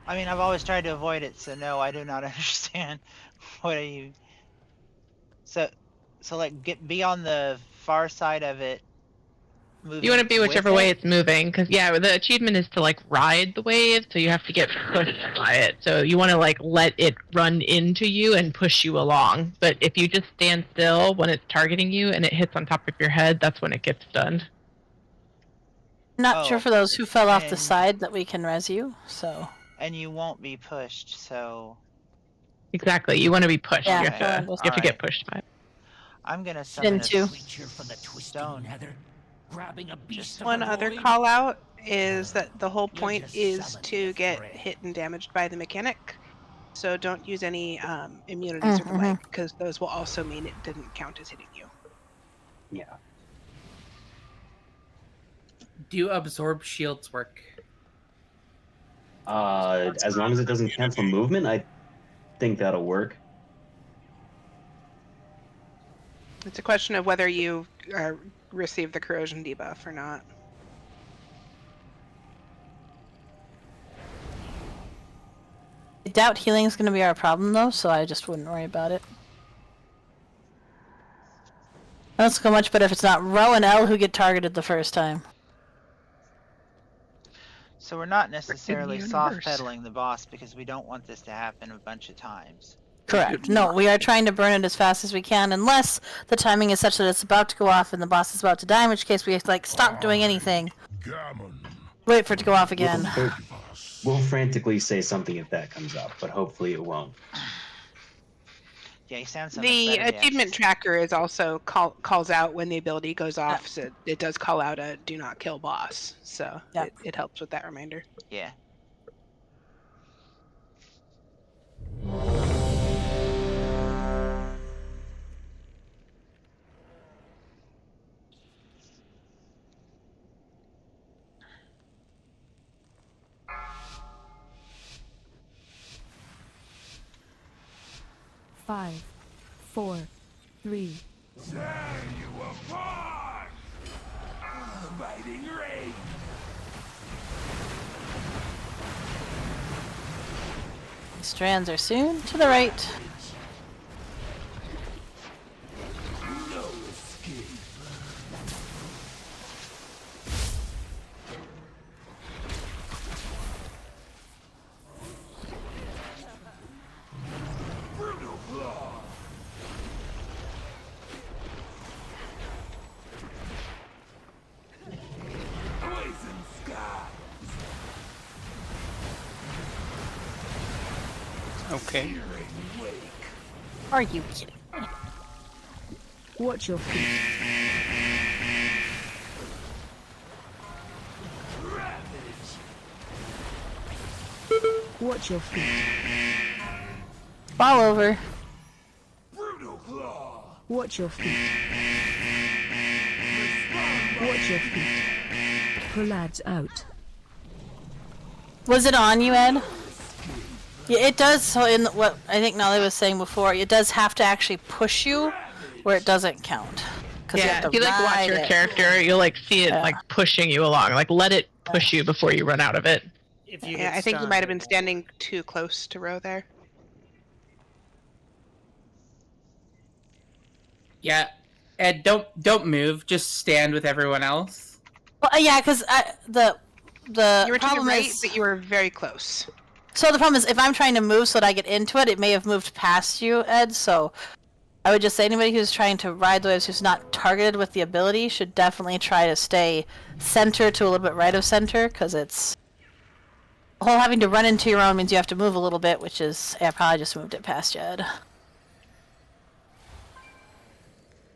I mean, I've always tried to avoid it, so no, I do not understand. What are you? So like be on the far side of it. You want to be whichever way it's moving, because yeah, the achievement is to like ride the wave, so you have to get pushed by it. So you want to like let it run into you and push you along. But if you just stand still when it's targeting you and it hits on top of your head, that's when it gets stunned. Not sure for those who fell off the side that we can res you, so. And you won't be pushed, so. Exactly, you want to be pushed. Yeah, you have to get pushed by it. I'm gonna summon a stone. Heather. Grabbing a beast Just of one the other void. call out is that the whole point is to get hit and damaged by the mechanic. So don't use any immunities or the like, because those will also mean it didn't count as hitting you. Yeah. Do absorb shields work? As long as it doesn't cancel movement, I think that'll work. It's a question of whether you receive the corrosion debuff or not. I doubt healing is going to be our problem though, so I just wouldn't worry about it. That's go much better if it's not Ro and L who get targeted the first time. So we're not necessarily universe. soft pedaling the boss because we don't want this to happen a bunch of times. Correct. No, we are trying to burn it as fast as we can, unless the timing is such that it's about to go off and the boss is about to die, in which case we have to like stop doing anything. Wait for it to go off again. We'll frantically say something if that comes up, but hopefully it won't. Yeah, you sound so The much better, achievement tracker is also calls out when the ability goes off, so it does call out a do not kill boss. So it helps with that reminder. Yeah. Five, 4, 3. Tear you apart! Biting rage! Strands are soon to the right. No escape. Brutal claw. Poison sky. Okay. Are you kidding? Watch your feet. Watch your feet. Fall over. Brutal claw. Watch your feet. Watch your feet. Prolads out. Was it on you, Ed? Yeah, it does. So in what I think Nolly was saying before, it does have to actually push you, where it doesn't count. Yeah, if you like watch your character, you'll like see it like pushing you along. Like let it push you before you run out of it. If you Yeah, I think you might have been standing too close to Ro there. Yeah, Ed, don't move. Just stand with everyone else. Well, yeah, because the You were to the problem right, is, but you were very close. so the problem is if I'm trying to move so that I get into it, it may have moved past you, Ed. So I would just say anybody who's trying to ride the waves who's not targeted with the ability should definitely try to stay center to a little bit right of center, because it's the whole having to run into your own means you have to move a little bit, which is I probably just moved it past you, Ed.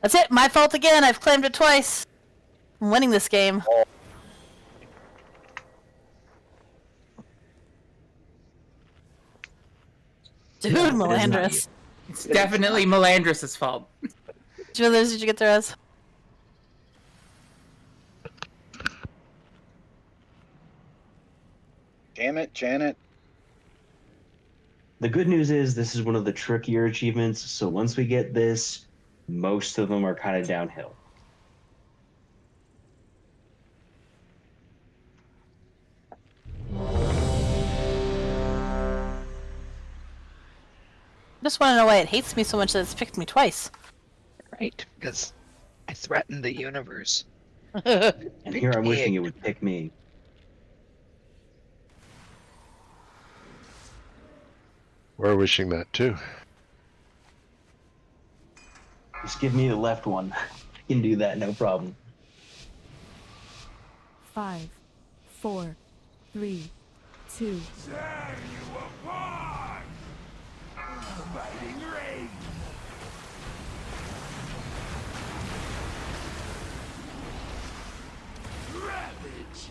That's it. My fault again. I've claimed it twice. I'm winning this game. Dude, Melandris. It's definitely Melandris' fault. Julius, did you get the rest? Damn it, Janet. The good news is this is one of the trickier achievements, so once we get this, most of them are kind of downhill. I just want to know why it hates me so much that it's picked me twice. Right, because I threatened the universe. And here I'm wishing it would pick me. We're wishing that too. Just give me the left one. I can do that, no problem. 5, 4, 3, 2. Tear you apart! Biting rage! Ravage!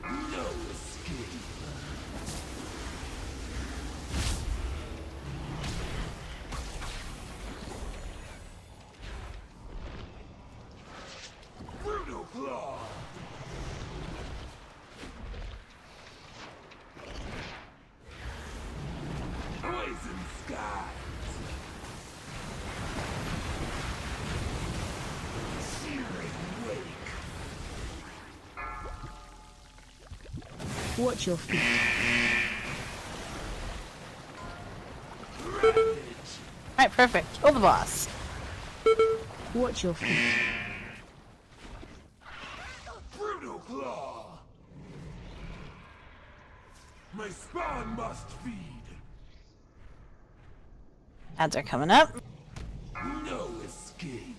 No escape! Watch your feet. Alright, perfect. Kill the boss. Watch your feet. Brutal claw. My spawn must feed. Ads are coming up. No escape.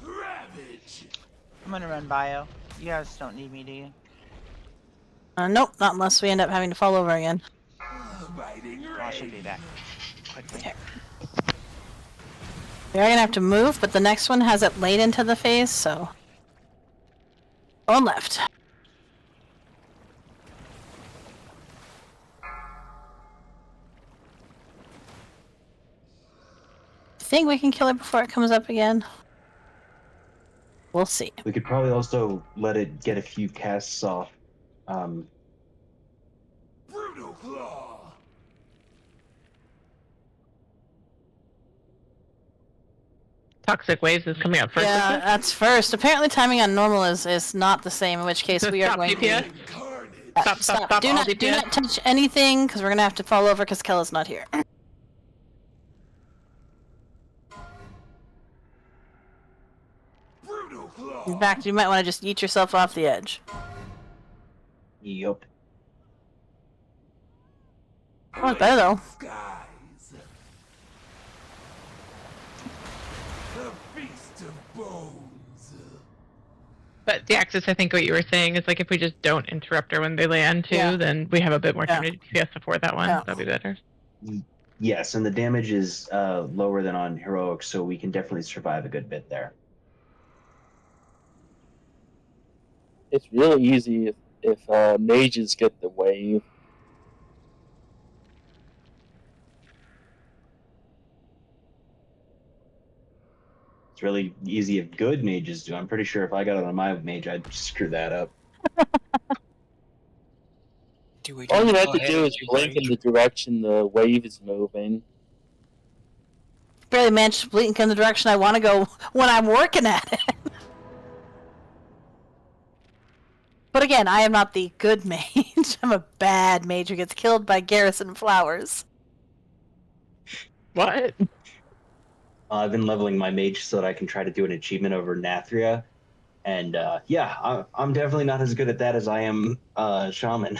Ravage. I'm gonna run bio. You guys don't need me, do you? Nope, not unless we end up having to fall over again. I should be back quickly. Okay. We are gonna have to move, but the next one has it late into the phase, so. On left. Think we can kill it before it comes up again? We'll see. We could probably also let it get a few casts off. Brutal claw. Toxic waves is coming up first. Yeah, that's first. Apparently timing on normal is not the same, in which case we are Stop going DPS. to... Stop, Do all not DPS. touch anything, because we're going to have to fall over because Kela's not here. Brutal claw. In fact, you might want to just yeet yourself off the edge. Yup. Oh, it's better though. Skies. The feast of bones. But the Axis, I think what you were saying is like if we just don't interrupt her when they land too, Yeah. then we have a bit more time Yeah. to DPS before that one. Yeah. That'd be better. Yes, and the damage is lower than on heroic, so we can definitely survive a good bit there. It's really easy if mages get the wave. It's really easy if good mages do. I'm pretty sure if I got it on my mage, I'd screw that up. All you have to do is blink in the direction the wave is moving. Barely managed to blink in the direction I want to go when I'm working at it. But again, I am not the good mage. I'm a bad mage who gets killed by garrison flowers. What? I've been leveling my mage so that I can try to do an achievement over Nathria. And yeah, I'm definitely not as good at that as I am Shaman.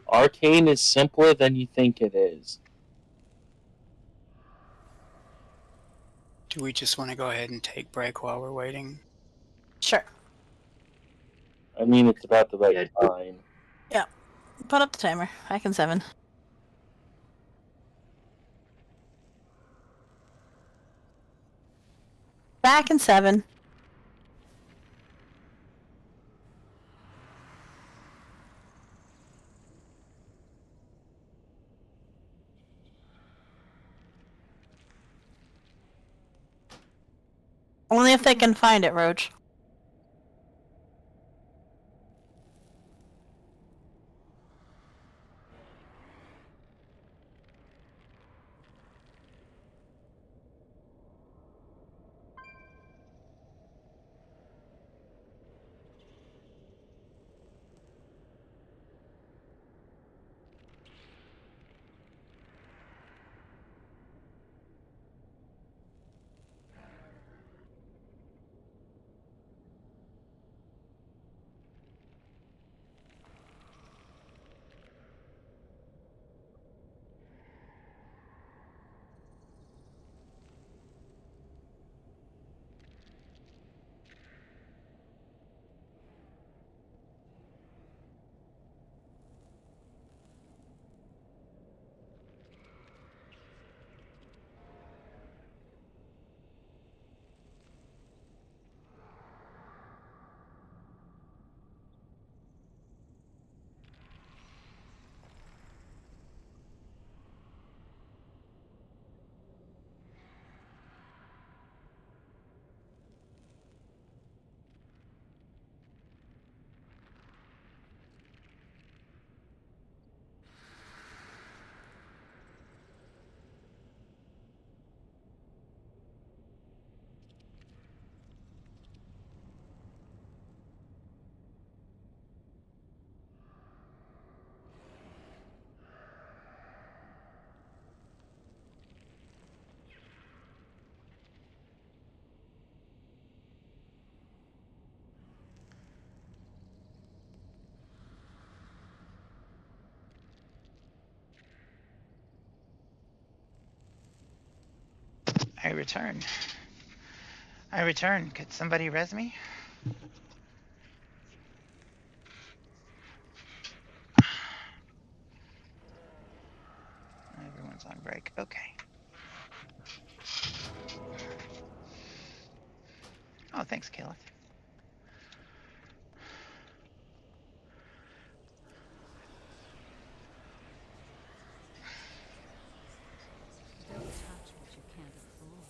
Arcane is simpler than you think it is. Do we just want to go ahead and take break while we're waiting? Sure. I mean, it's about the right time. Yeah. Put up the timer. I can 7. Back in 7. Only if they can find it, Roach. I return. I return. Could somebody res me? Everyone's on break. Okay. Oh, thanks, Kela. Don't touch what you can't afford.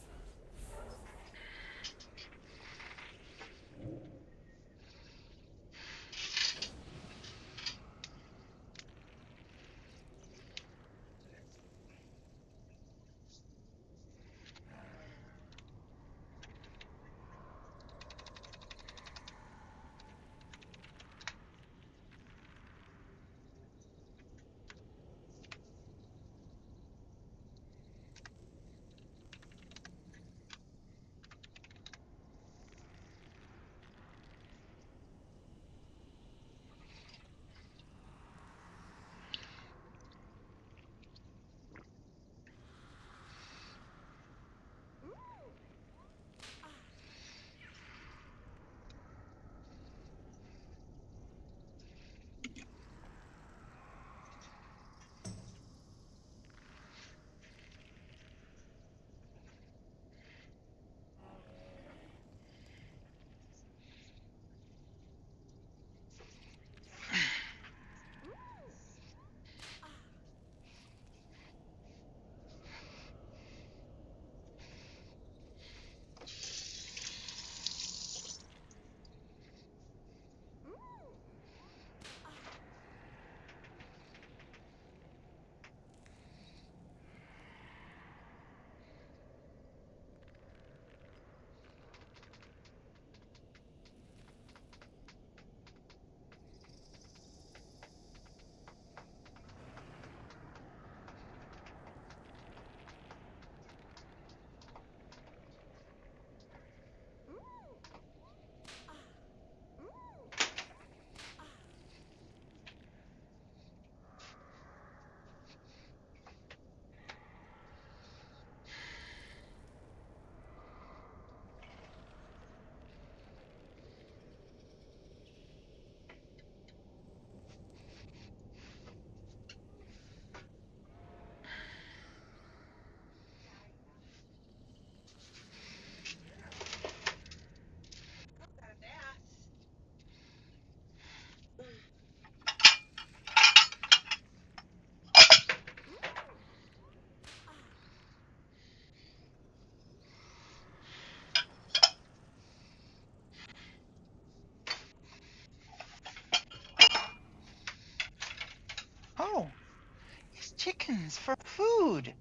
Oh, it's chickens for food.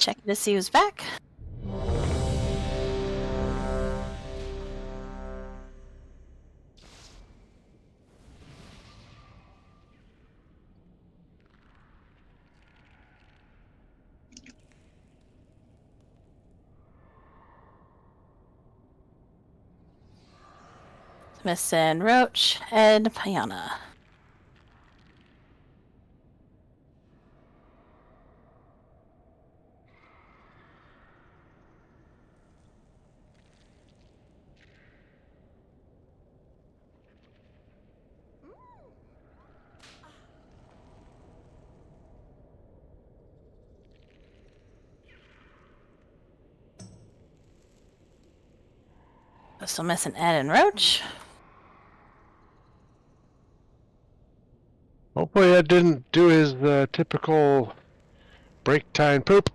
Checking to see who's back. Missing Roach, Ed, Payana. Still missing Ed and Roach. Hopefully Ed didn't do his typical break time poop.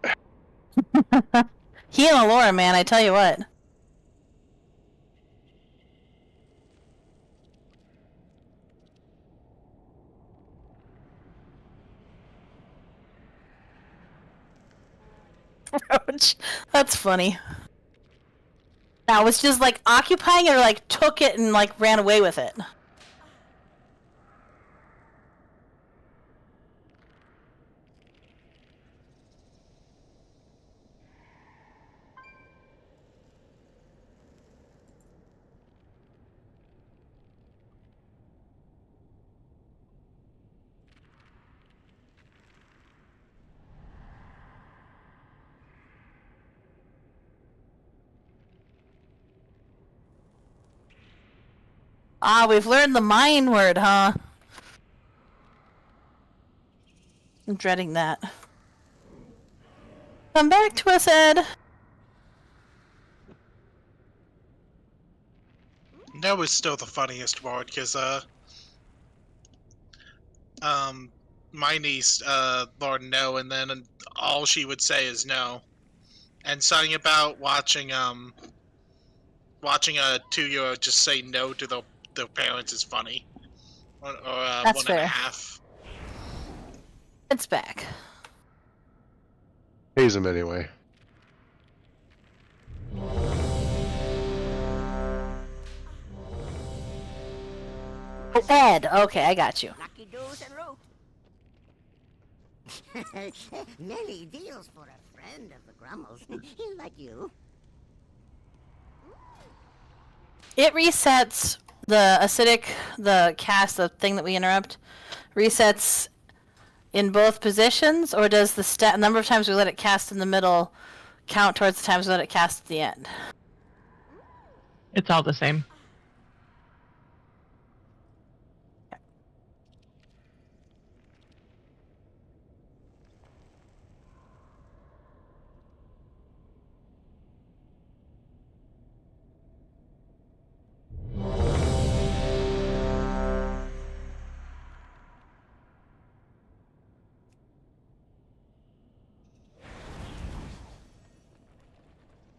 He and Alora, man, I tell you what. Roach. That's funny. Now, was just like occupying it or like took it and like ran away with it? Ah, we've learned the mine word, huh? I'm dreading that. Come back to us, Ed. No is still the funniest word because my niece Lord no, and then all she would say is no, and something about watching a 2-year-old just say no to their parents is funny, or That's 1.5. It's back. Pays him anyway. Oh, Ed. Okay, I got you. Lucky doos and root. Many deals for a friend of the Grummels, like you. It resets the acidic, the cast, the thing that we interrupt, resets in both positions, or does the number of times we let it cast in the middle count towards the times we let it cast at the end? It's all the same.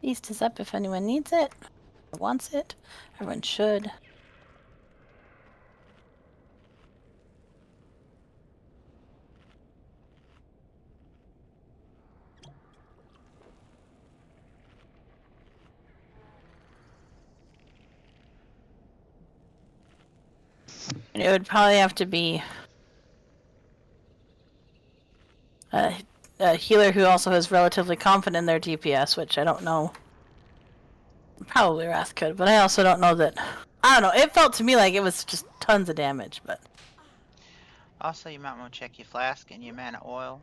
Beast is up if anyone needs it or wants it. Everyone should. It would probably have to be a healer who also is relatively confident in their DPS, which I don't know. Probably Wrath could, but I also don't know that. I don't know. It felt to me like it was just tons of damage, but. Also, you might want to check your flask and your mana oil,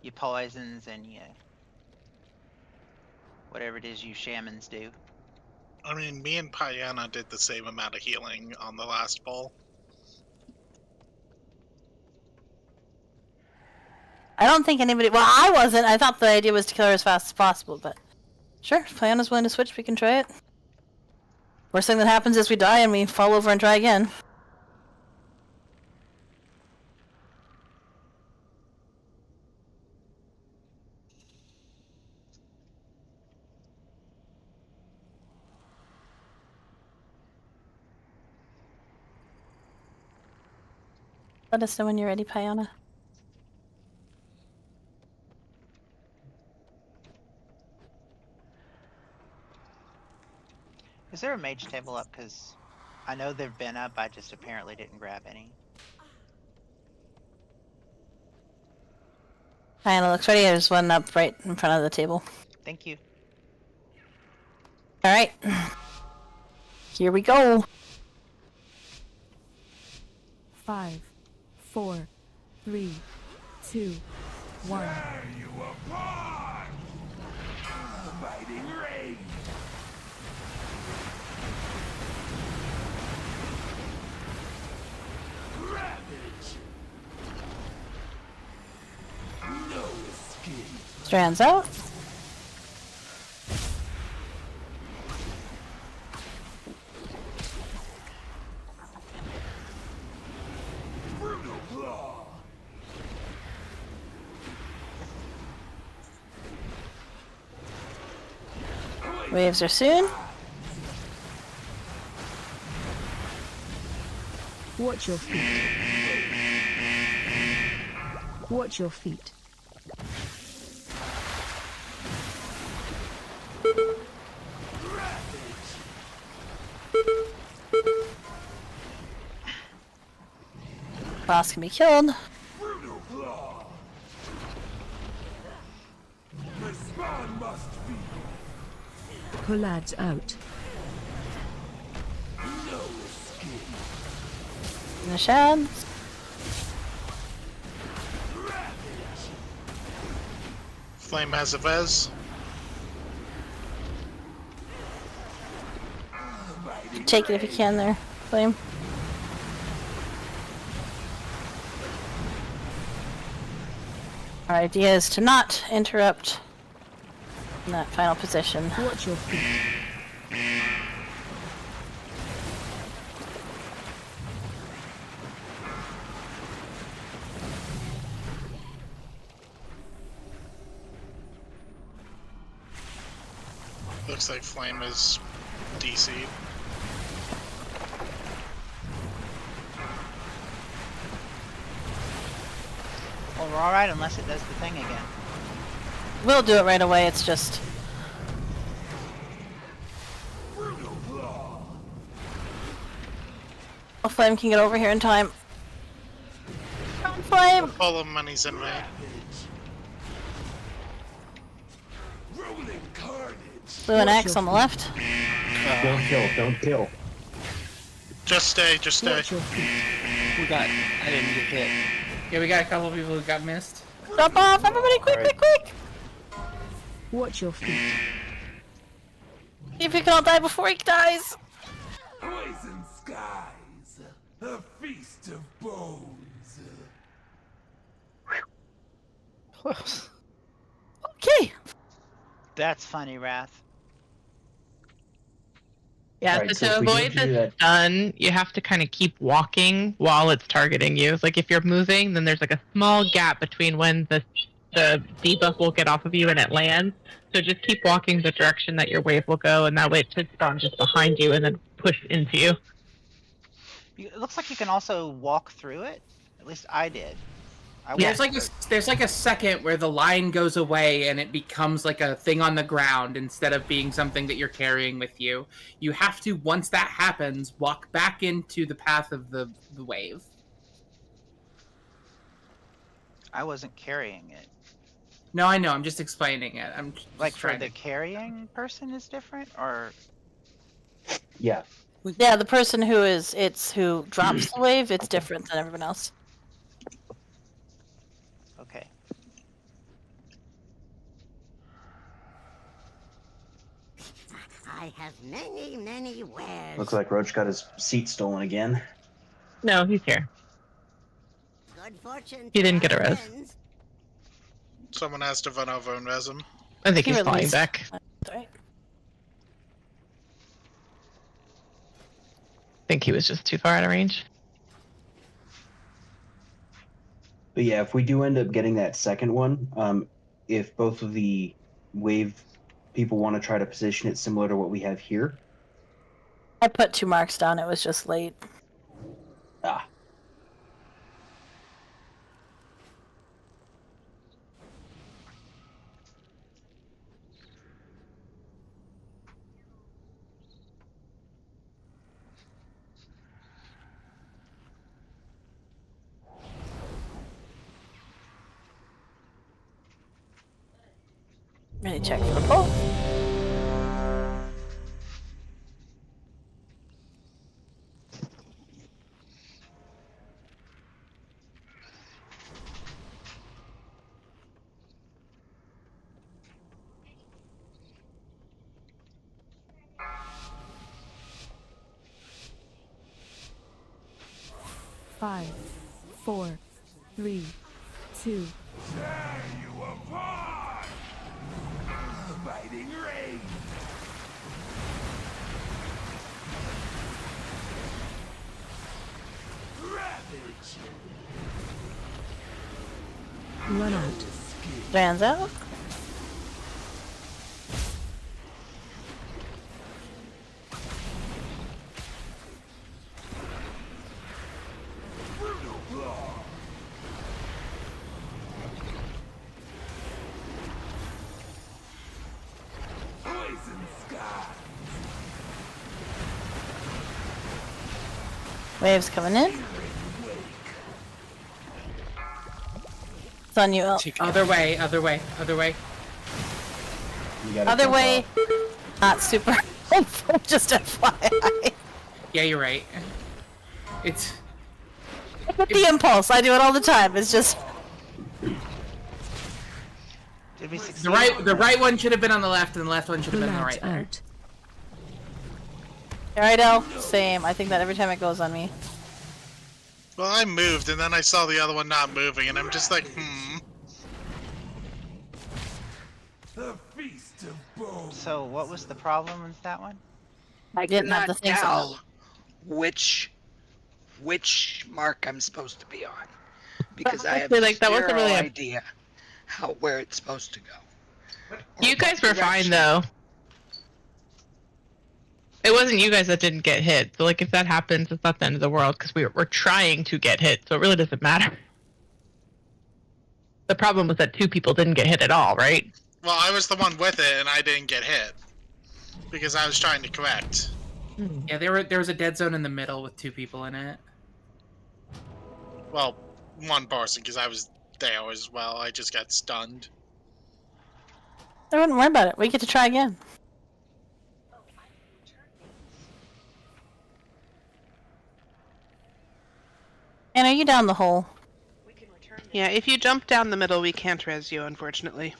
your poisons, and your whatever it is you shamans do. I mean, me and Payana did the same amount of healing on the last bowl. I don't think anybody. Well, I wasn't. I thought the idea was to kill her as fast as possible, but sure, if Payana's willing to switch, we can try it. Worst thing that happens is we die and we fall over and try again. Let us know when you're ready, Payana. there a mage table up? Because I know they've been up, I just apparently didn't grab any. Kinda looks ready. There's one up right in front of the table. Thank you. Alright. Here we go. 5, 4, 3, 2, 1. Tear you apart! Biting rage! Ravage! No escape! Strands out. Brutal claw! Waves are soon. Watch your feet. Watch your feet. Boss can be killed. Brutal claw! Respond must be! Collads out. No escape! In the shads. Flame has a Vez. Take it if you can there, Flame. Our idea is to not interrupt in that final position. Watch your feet. Looks like Flame is DC'd. Well, we're alright unless it does the thing again. We'll do it right away, it's just... Oh, Flame can get over here in time. Come on, Flame! All the money's in me. Rolling carnage! Blue and X on the left. Don't kill, don't kill. Just stay, just stay. We got. I didn't get hit. Yeah, we got a couple of people who got missed. Jump off, everybody, quick, quick, quick! Watch your feet. See if we can all die before he dies. Poison skies! A feast of bones! Okay. That's funny, Wrath. Yeah, Alright, so so to if we avoid don't do the that- stun, you have to kind of keep walking while it's targeting you. Like if you're moving, then there's like a small gap between when the debuff will get off of you and it lands. So just keep walking the direction that your wave will go, and that way it should spawn just behind you and then push into you. It looks like you can also walk through it. At least I did. There's like a second where the line goes away and it becomes like a thing on the ground instead of being something that you're carrying with you. You have to, once that happens, walk back into the path of the wave. I wasn't carrying it. No, I know. I'm just explaining it. I'm just Like for trying the to... carrying person is different, or Yeah. Yeah, the person who drops the wave, it's different than everyone else. okay. I have many, many wares. Looks like Roach got his seat stolen again. No, he's here. Good fortune. He didn't get a res. Someone has to run over and res him. I think He he's flying released. back. Right. I think he was just too far out of range. But yeah, if we do end up getting that second one, if both of the wave people want to try to position it similar to what we have here. I put 2 marks down, it was just late. Ah. Ready to check for the pull. Five, 4, 3, 2. Tear you apart! Biting rain! Ravage! Run out. Van's out. Brutal claw! Poison sky! Waves coming in. It's on you, El. Other way, other way, other way. Other way. Not super helpful, just FYI. Yeah, you're right. It's I get the impulse. I do it all the time. It's just Did we succeed? the right one should have been on the left, and the left one should have been on the right. There. alright, El. Same. I think that every time it goes on me. Well, I moved, and then I saw the other one not moving, and I'm just like, The feast of bones! So what was the problem with that one? I didn't have the things on. tell which mark I'm supposed to be on because I have Honestly, like, that wasn't zero really a- idea where it's supposed to go. You guys were fine direction. though. It wasn't you guys that didn't get hit. So like if that happens, it's not the end of the world because we're trying to get hit, so it really doesn't matter. The problem was that 2 people didn't get hit at all, right? well, I was the one with it, and I didn't get hit. Because I was trying to correct. Yeah, there was a dead zone in the middle with 2 people in it. Well, one person, because I was there as well. I just got stunned. I wouldn't worry about it. We get to try again. And are you down the hole? Yeah, if you jump down the middle, we can't res you, unfortunately.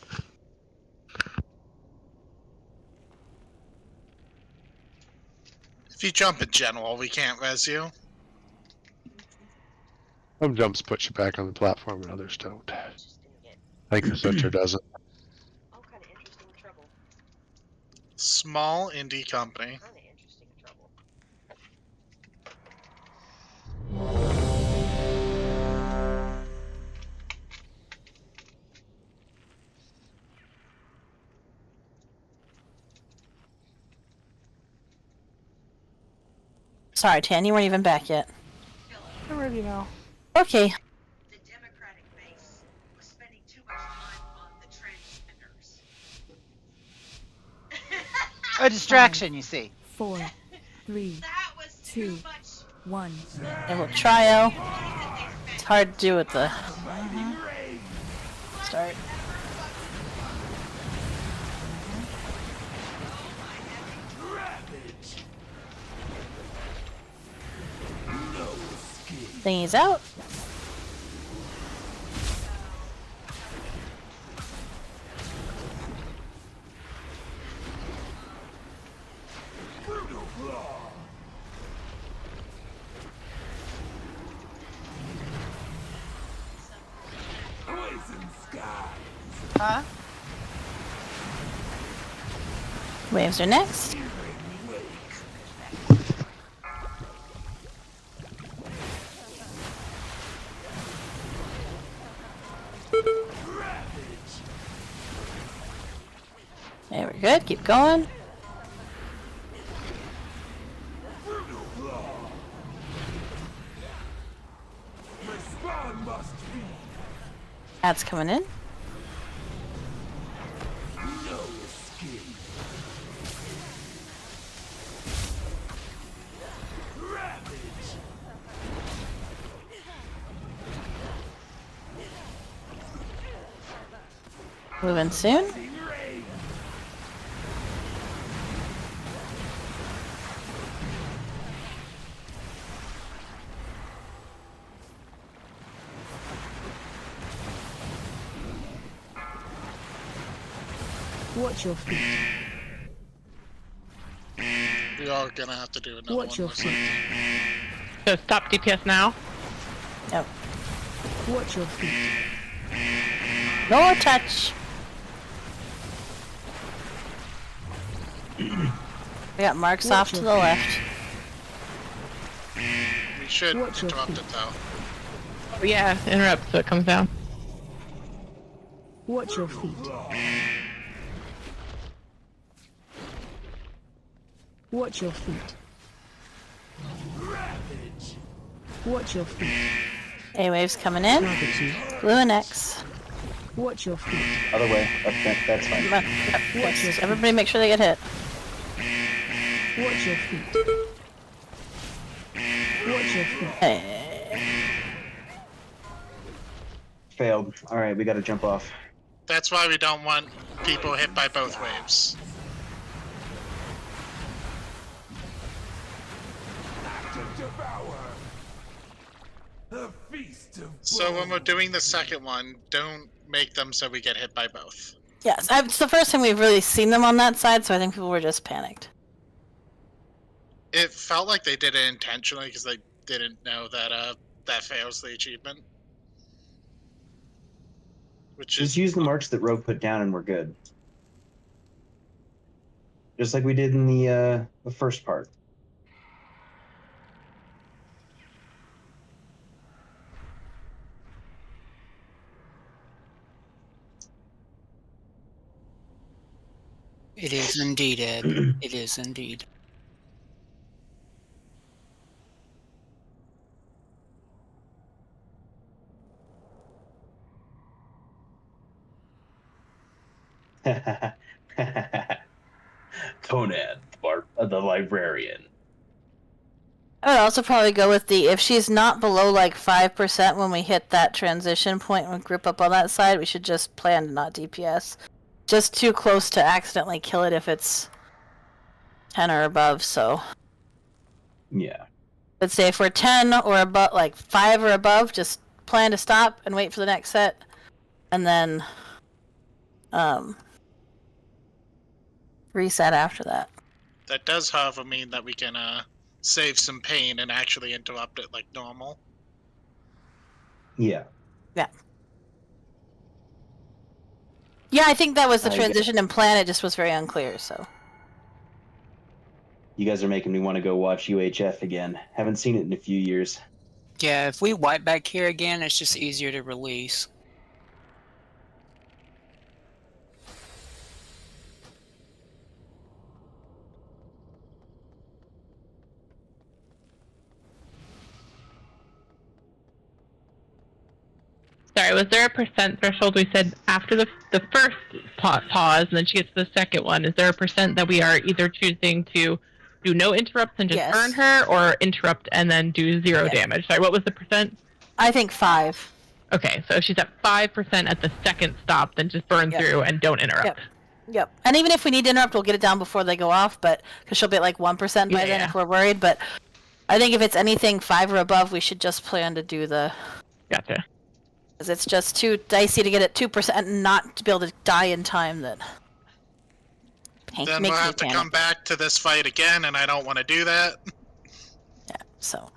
If you jump in general, we can't res you. Some jumps put you back on the platform and others don't. I think Researcher doesn't. Small indie company. Sorry, Tan, you weren't even back yet. I'm ready now. Okay. A distraction, you see. 4, 3, 2, 1. And we'll try El. It's hard to do with the start. Thingy's out. Brutal claw! Poison sky! Huh? Waves are next. Okay, we're good. Keep going. Respawn must be! That's coming in. No escape! Ravage! Moving soon. Rain! Watch your feet. We are gonna have to do another Watch one your most feet. likely. So stop DPS now. Yep. Watch your feet. No touch. We got marks Watch off to your the feet. left. We should Watch your interrupt feet. it though. Oh, yeah, interrupt so it comes down. Watch your feet. Watch your feet. Watch your feet. A-wave's coming in. Target you. Blue and X. Watch your feet. Other way. That's fine. Come on. Yep, next. Everybody make sure they get hit. Watch your feet. Watch your feet. Failed. All right, we got to jump off. That's why we don't want people hit by both waves. So when we're doing the second one, don't make them so we get hit by both. Yes, it's the first time we've really seen them on that side, so I think people were just panicked. It felt like they did it intentionally because they didn't know that that fails the achievement. Which Just use the marks that Rogue put down and we're good. Just like we did in the first part. It is indeed, Ed. It is indeed. Conan, the librarian. I would also probably go with if she's not below like 5% when we hit that transition point and group up on that side, we should just plan to not DPS. Just too close to accidentally kill it if it's 10 or above, so. Yeah. Let's say if we're 10 or above, like 5 or above, just plan to stop and wait for the next set. And then reset after that. That does, however, mean that we can save some pain and actually interrupt it like normal. Yeah. Yeah. Yeah, I think that was the transition in plan. It just was very unclear, so. You guys are making me want to go watch UHF again. Haven't seen it in a few years. Yeah, if we wipe back here again, it's just easier to release. Sorry, was there a percent threshold we said after the first pause, and then she gets to the second one? Is there a percent that we are either choosing to do no interrupts and just burn her, or interrupt and then do 0 damage? Sorry, what was the percent? I think 5. Okay, so if she's at 5% at the second stop, then just burn through and don't interrupt. Yep. And even if we need to interrupt, we'll get it down before they go off, but because she'll be at like 1% by then if we're worried. But I think if it's anything 5 or above, we should just plan to do the. Gotcha. Because it's just too dicey to get at 2% and not to be able to die in time. That. Then we'll have to come back to this fight again, and I don't want to do that. Yeah. So.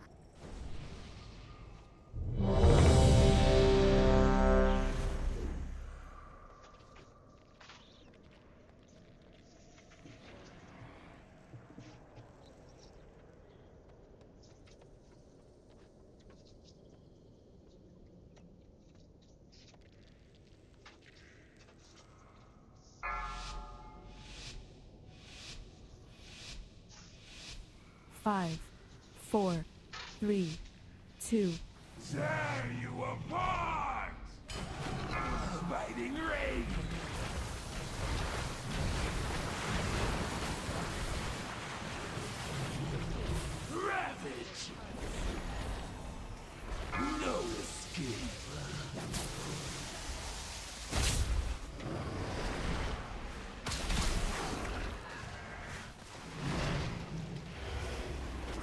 Five, 4, 3, 2. Tear you apart! Fighting rage! Ravage! No escape!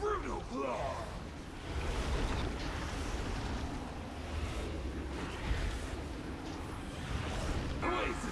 Brutal claw! Oasis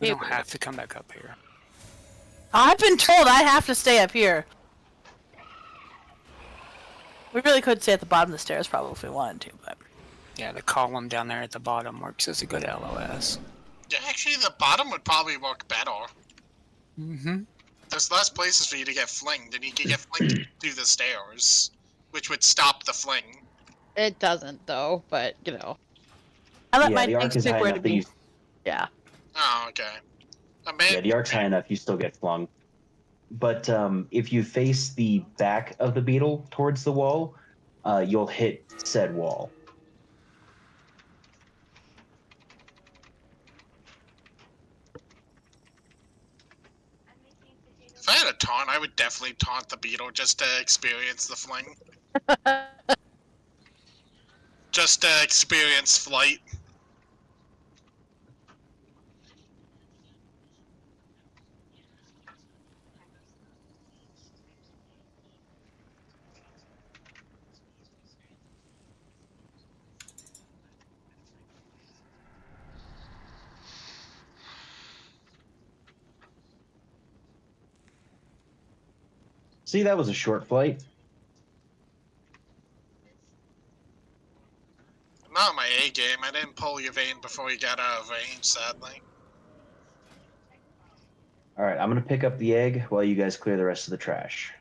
We don't have to come back up here. I've been told I have to stay up here. We really could stay at the bottom of the stairs probably if we wanted to, but... Yeah, the column down there at the bottom works as a good LOS. Yeah, actually, the bottom would probably work better. Mm-hmm. There's less places for you to get flinged, and you can get flinged through the stairs, which would stop the fling. It doesn't though, but you know. I let Yeah, my the arc tanks is pick high where enough to that be. you. Yeah. Oh, okay. Yeah, the arc's high enough, you still get flung. But if you face the back of the beetle towards the wall, you'll hit said wall. If I had a taunt, I would definitely taunt the beetle just to experience the fling. Just to experience flight. See, that was a short flight. Not my A game. I didn't pull your vein before you got out of range, sadly. All right, I'm gonna pick up the egg while you guys clear the rest of the trash.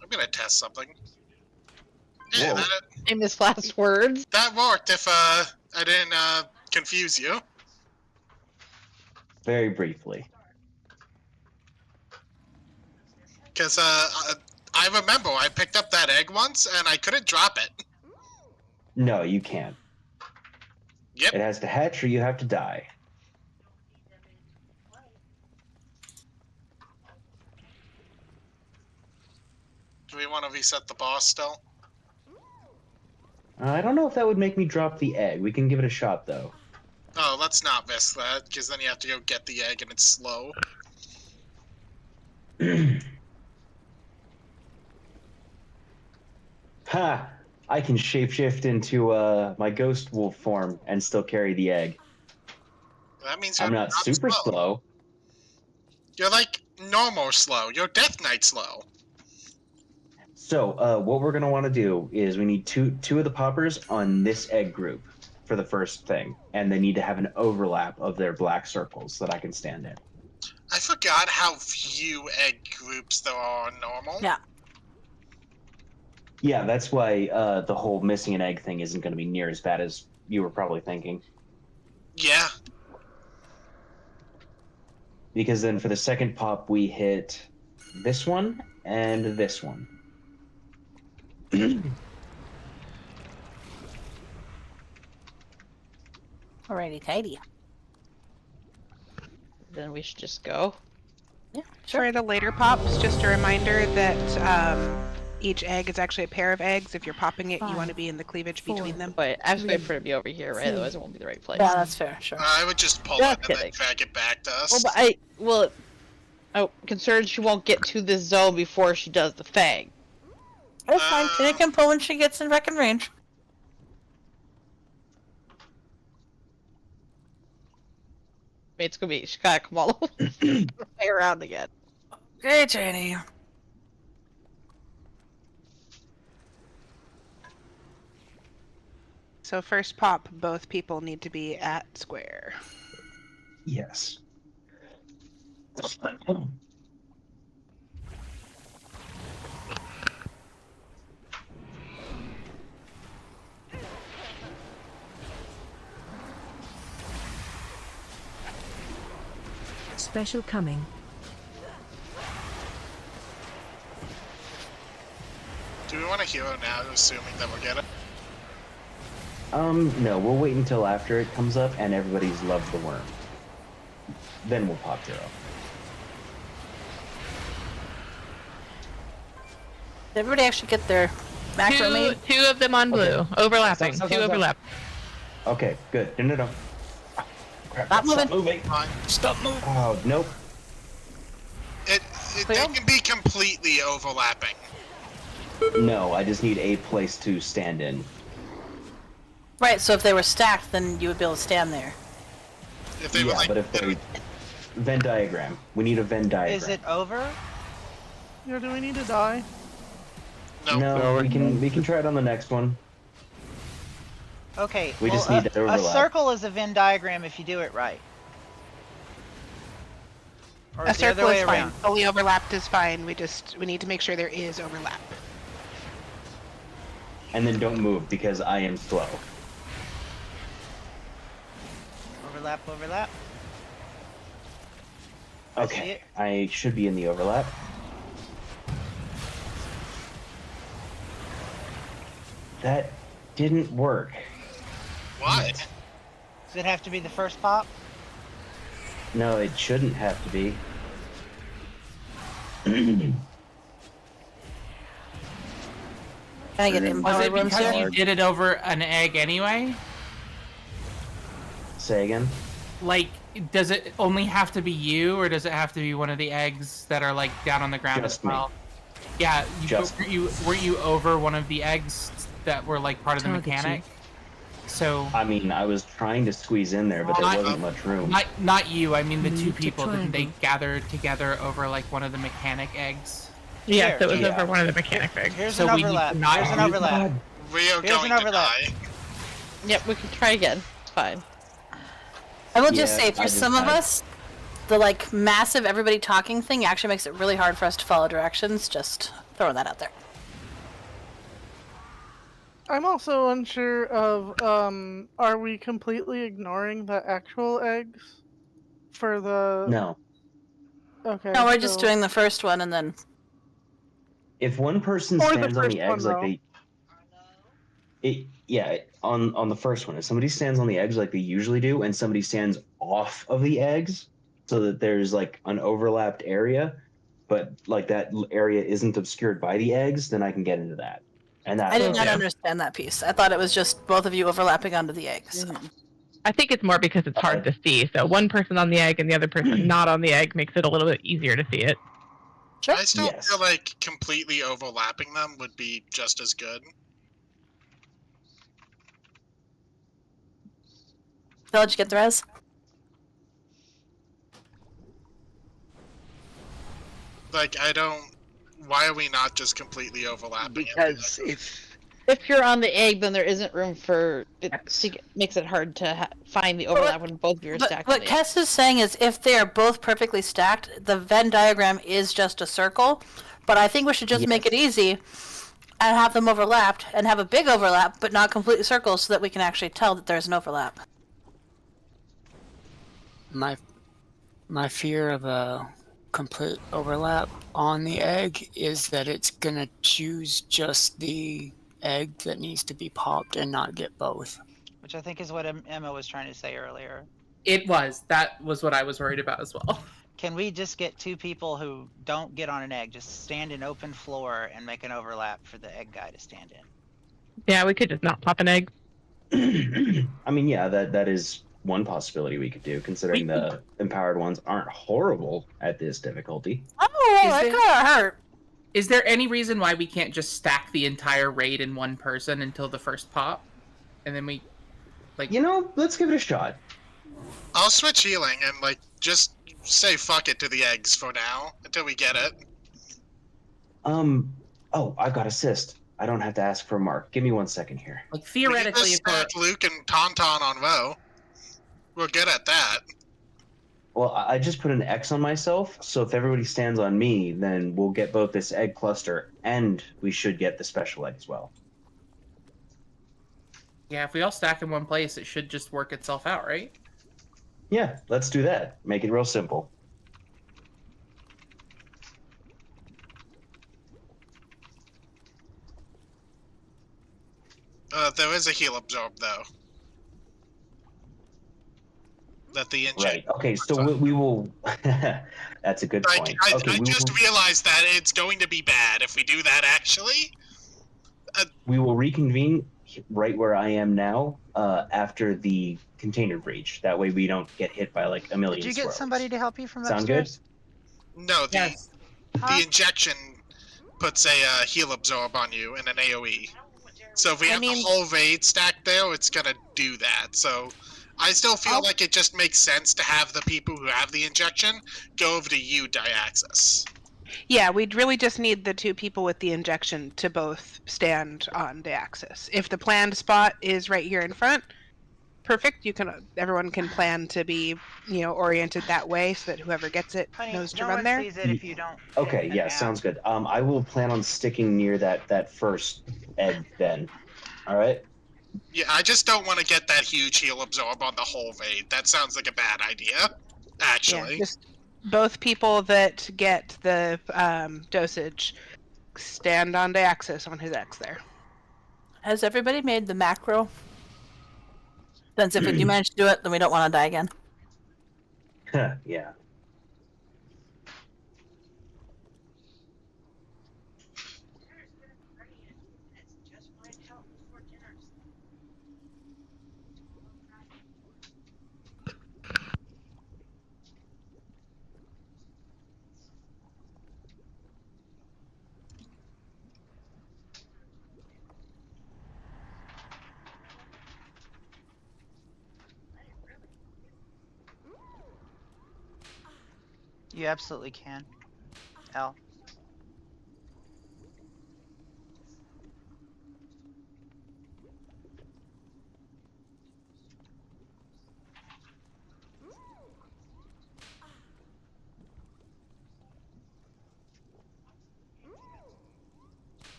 I'm gonna test something. Yeah, Whoa. Famous last words. that worked if I didn't confuse you. Very briefly. Because I remember I picked up that egg once and I couldn't drop it. No, you can't. Yep. It has to hatch or you have to die. Do we want to reset the boss still? I don't know if that would make me drop the egg. We can give it a shot, though. Oh, let's not risk that, because then you have to go get the egg and it's slow. Ha! I can shapeshift into my ghost wolf form and still carry the egg. That means you're I'm not super slow. You're like normal slow. You're Death Knight slow. So what we're gonna want to do is we need two of the poppers on this egg group for the first thing, and they need to have an overlap of their black circles that I can stand in. I forgot how few egg groups there are on normal. Yeah. Yeah, that's why the whole missing an egg thing isn't going to be near as bad as you were probably thinking. Yeah. Because then for the second pop, we hit this one and this one. Alrighty, tidy. Then we should just go. Yeah, For the later pops, just a reminder that each egg is actually a pair of eggs. If you're popping it, you want to be in the cleavage between them. But I have to wait for it to be over here, right? Otherwise, it won't be the right place. Yeah, that's fair. Sure. I would just pull Just it and then kidding. drag it back to us. I'm concerned she won't get to this zone before she does the fang. That's fine. Tina can pull when she gets in back in range. It's gonna be. She gotta come all way around again. Okay, Janie. So first pop, both people need to be at square. Yes. Special coming. Do we want a hero now, assuming that we'll get it? No, we'll wait until after it comes up and everybody's loved the worm. Then we'll pop hero. Did everybody actually get their macro made? Two of them on blue, overlapping. Stop. Two overlap. Okay, good. No. Crap, Stop moving. moving. Stop moving. Oh, nope. They can be completely overlapping. No, I just need a place to stand in. Right, so if they were stacked, then you would be able to stand there. If they were like, but if they Venn diagram, we need a Venn diagram. Is it over? Yeah, do we need to die? No, we can try it on the next one. Okay. We well, just need to a overlap. circle is a Venn diagram if you do it right. Or A is the other circle way is fine. around? Fully overlapped is fine. We need to make sure there is overlap. And then don't move because I am slow. Overlap, overlap. Okay, I should be in the overlap. That didn't work. Why? Does it have to be the first pop? No, it shouldn't have to be. Can I get Was empowered it rooms because here? you did it over an egg anyway? Say again? Like, does it only have to be you, or does it have to be one of the eggs that are like down on the ground Just as well? Yeah, weren't you over one of the eggs that were like part of the mechanic? So I mean, I was trying to squeeze in there, but there wasn't much room. not you. I mean the two Move to people. Didn't they triangle. gather together over like one of the mechanic eggs? Yes, it was Yeah. over one of the mechanic eggs. Here's So an we need to overlap. not Here's an do overlap. We are Here's going an to overlap. die. Yep, we can try again. It's fine. I will just Yeah, say, I for just some of died. us, the like massive everybody talking thing actually makes it really hard for us to follow directions. Just throwing that out there. I'm also unsure of, are we completely ignoring the actual eggs for the... No. Okay. No, we're just so- doing the first one and then. If one person Or the stands on first the eggs one, like on the first one, if somebody stands on the eggs like they usually do, and somebody stands off of the eggs, so that there's like an overlapped area, but like that area isn't obscured by the eggs, then I can get into that. And that's I did not okay. understand that piece. I thought it was just both of you overlapping onto the eggs. I think it's more because it's hard to see. So one person on the egg and the other person not on the egg makes it a little bit easier to see it. I still feel like completely overlapping them would be just as good. Phil, did you get the res? Like, I don't. Why are we not just completely overlapping? Because If you're on the egg, then there isn't room for it. Makes it hard to find the overlap when both of you are But stacked. on what the egg. Kess is saying is if they are both perfectly stacked, the Venn diagram is just a circle. But I think we should just make it easy and have them overlapped and have a big overlap, but not completely circles so that we can actually tell that there's an overlap. My fear of a complete overlap on the egg is that it's gonna choose just the egg that needs to be popped and not get both. Which I think is what Emma was trying to say earlier. That was what I was worried about as well. Can we just get two people who don't get on an egg, just stand in open floor and make an overlap for the egg guy to stand in? Yeah, we could just not pop an egg. I mean, yeah, that is one possibility we could do, considering the empowered ones aren't horrible at this difficulty. Oh, that kind of hurt. Is there any reason why we can't just stack the entire raid in one person until the first pop, and then we, like, let's give it a shot. I'll switch healing and like just say fuck it to the eggs for now until we get it. Oh, I've got assist. I don't have to ask for a mark. Give me 1 second here. Like We theoretically, just stack Luke and Tauntaun on WoW. We're good at that. Well, I just put an X on myself, so if everybody stands on me, then we'll get both this egg cluster, and we should get the special egg as well. yeah, if we all stack in one place, it should just work itself out, right? Yeah, let's do that. Make it real simple. There is a heal absorb though. That the Right. Okay, so we will. That's a good point. Okay, I just realized that it's going to be bad if we do that. Actually, we will reconvene right where I am now after the container breach. That way we don't get hit by like a million. Did you get squirrels. somebody to help you from Sound upstairs? no. The injection puts a heal absorb on you in an AOE. So if we have the whole raid stacked there, it's gonna do that. So I still feel like it just makes sense to have the people who have the injection go over to you, Diaxis. Yeah, we'd really just need the 2 people with the injection to both stand on the axis. If the planned spot is right here in front, perfect. Everyone can plan to be, oriented that way so that whoever gets it knows to run there. Sees it if you don't. Okay, yeah, sounds good. I will plan on sticking near that first egg then. All right. Yeah, I just don't want to get that huge heal absorb on the whole raid. That sounds like a bad idea, actually. Yeah, just both people that get the dosage stand on the axis on his X there. Has everybody made the macro? Since if we do manage to do it, then we don't want to die again. Yeah. You absolutely can. L.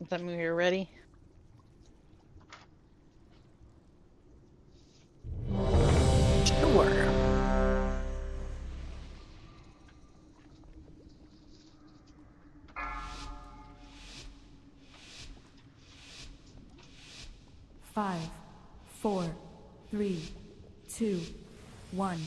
Tell me you're ready. Sure. Five, 4, 3, 2, 1.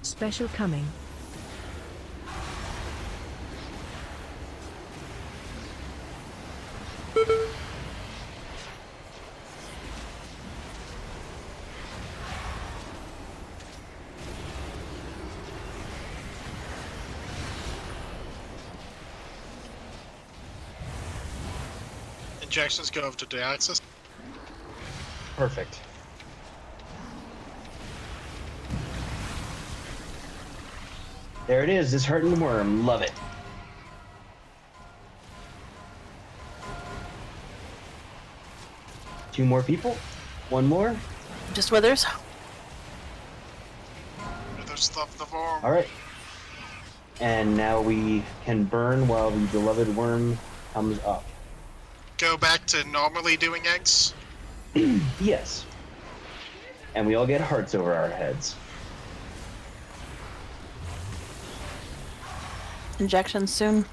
Special coming. Injections go over to Diaxis. Perfect. There it is. This hurting the worm. Love it. Two more people. One more. Just withers. Withers love the worm. All right. And now we can burn while the beloved worm comes up. Go back to normally doing eggs? Yes. And we all get hearts over our heads. Injections soon.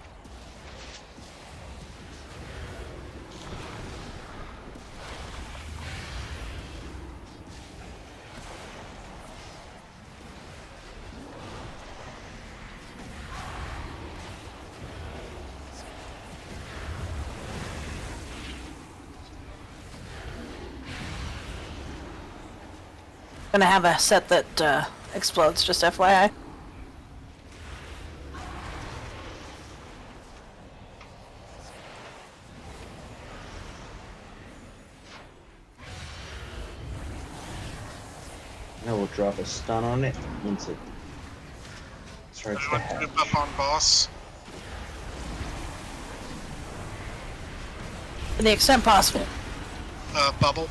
Gonna have a set that explodes, just FYI. Now we'll drop a stun on it once it starts to hatch. Group up on boss. To the extent possible. Bubble.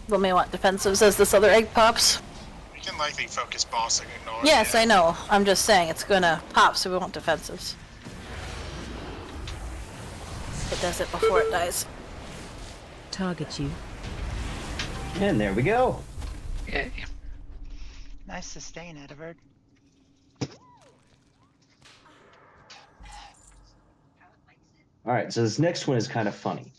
Let me want defensives as this other egg pops. We can likely focus boss and ignore. Yes, I know. I'm just saying it's gonna pop, so we want defensives. It does it before it dies. Target you. And there we go. Okay. Nice sustain, Edward. All right, so this next one is kind of funny.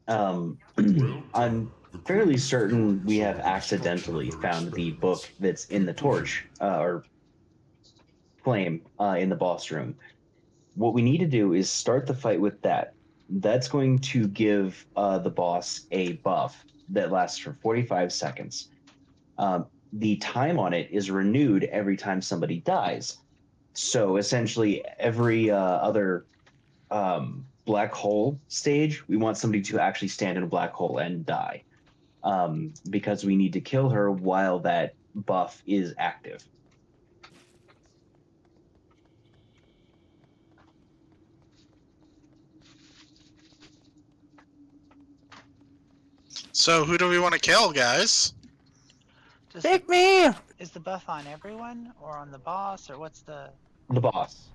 I'm fairly certain we have accidentally found the book that's in the torch or flame in the boss room. What we need to do is start the fight with that. That's going to give the boss a buff that lasts for 45 seconds. The time on it is renewed every time somebody dies. So essentially, every other black hole stage, we want somebody to actually stand in a black hole and die, because we need to kill her while that buff is active. So who do we want to kill, guys? Pick me! Is the buff on everyone or on the boss, or what's the? The boss.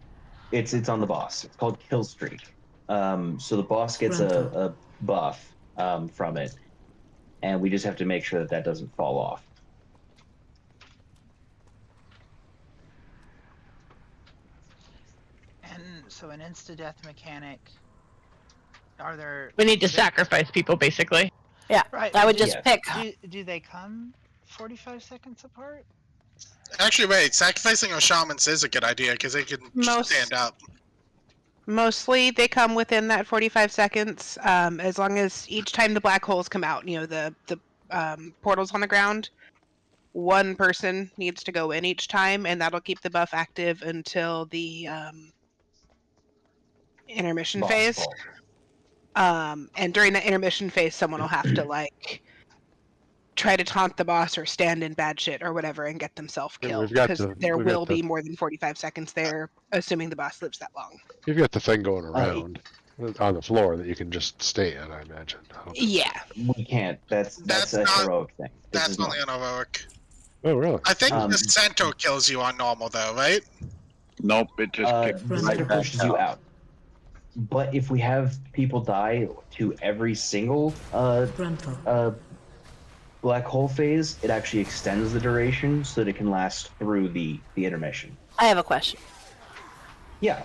It's on the boss. It's called Kill Streak. So the boss gets a buff from it, and we just have to make sure that that doesn't fall off. And so an insta-death mechanic. Are there? We need to sacrifice people, basically. Yeah, Right. I would do- just pick. Do they come 45 seconds apart? Actually, wait. Sacrificing our shamans is a good idea because they can just stand up. Mostly they come within that 45 seconds, as long as each time the black holes come out, the portals on the ground, one person needs to go in each time, and that'll keep the buff active until the intermission Boss phase. fall. And during the intermission phase, someone will have to try to taunt the boss or stand in bad shit or whatever and get themselves Yeah, killed, we've got because the- there we've got will the- be more than 45 seconds there, assuming the boss lives that long. You've got the thing going around on the floor that you can just stay in, I imagine. Yeah. We can't. That's a not- heroic thing. This That's is only normal. on heroic. Oh, really? I think the centaur kills you on normal, though, right? Nope, it just kicks The right center back pushes you out. But if we have people die to every single black hole phase, it actually extends the duration so that it can last through the intermission. I have a question. Yeah.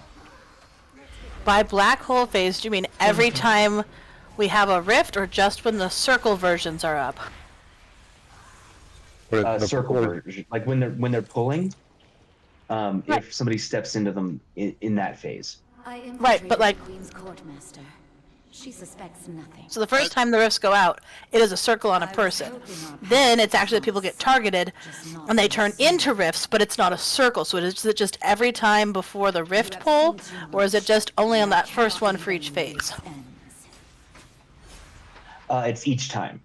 By black hole phase, do you mean every time we have a rift, or just when the circle versions are up? Circle version, like when they're pulling. If somebody steps into them in that phase. Right, but like, Queen's courtmaster. She suspects nothing. so the first time the rifts go out, it is a circle on a person. Then it's actually that people get targeted, and they turn into rifts, but it's not a circle. So is it just every time before the rift pull, or is it just only on that first one for each phase? It's each time.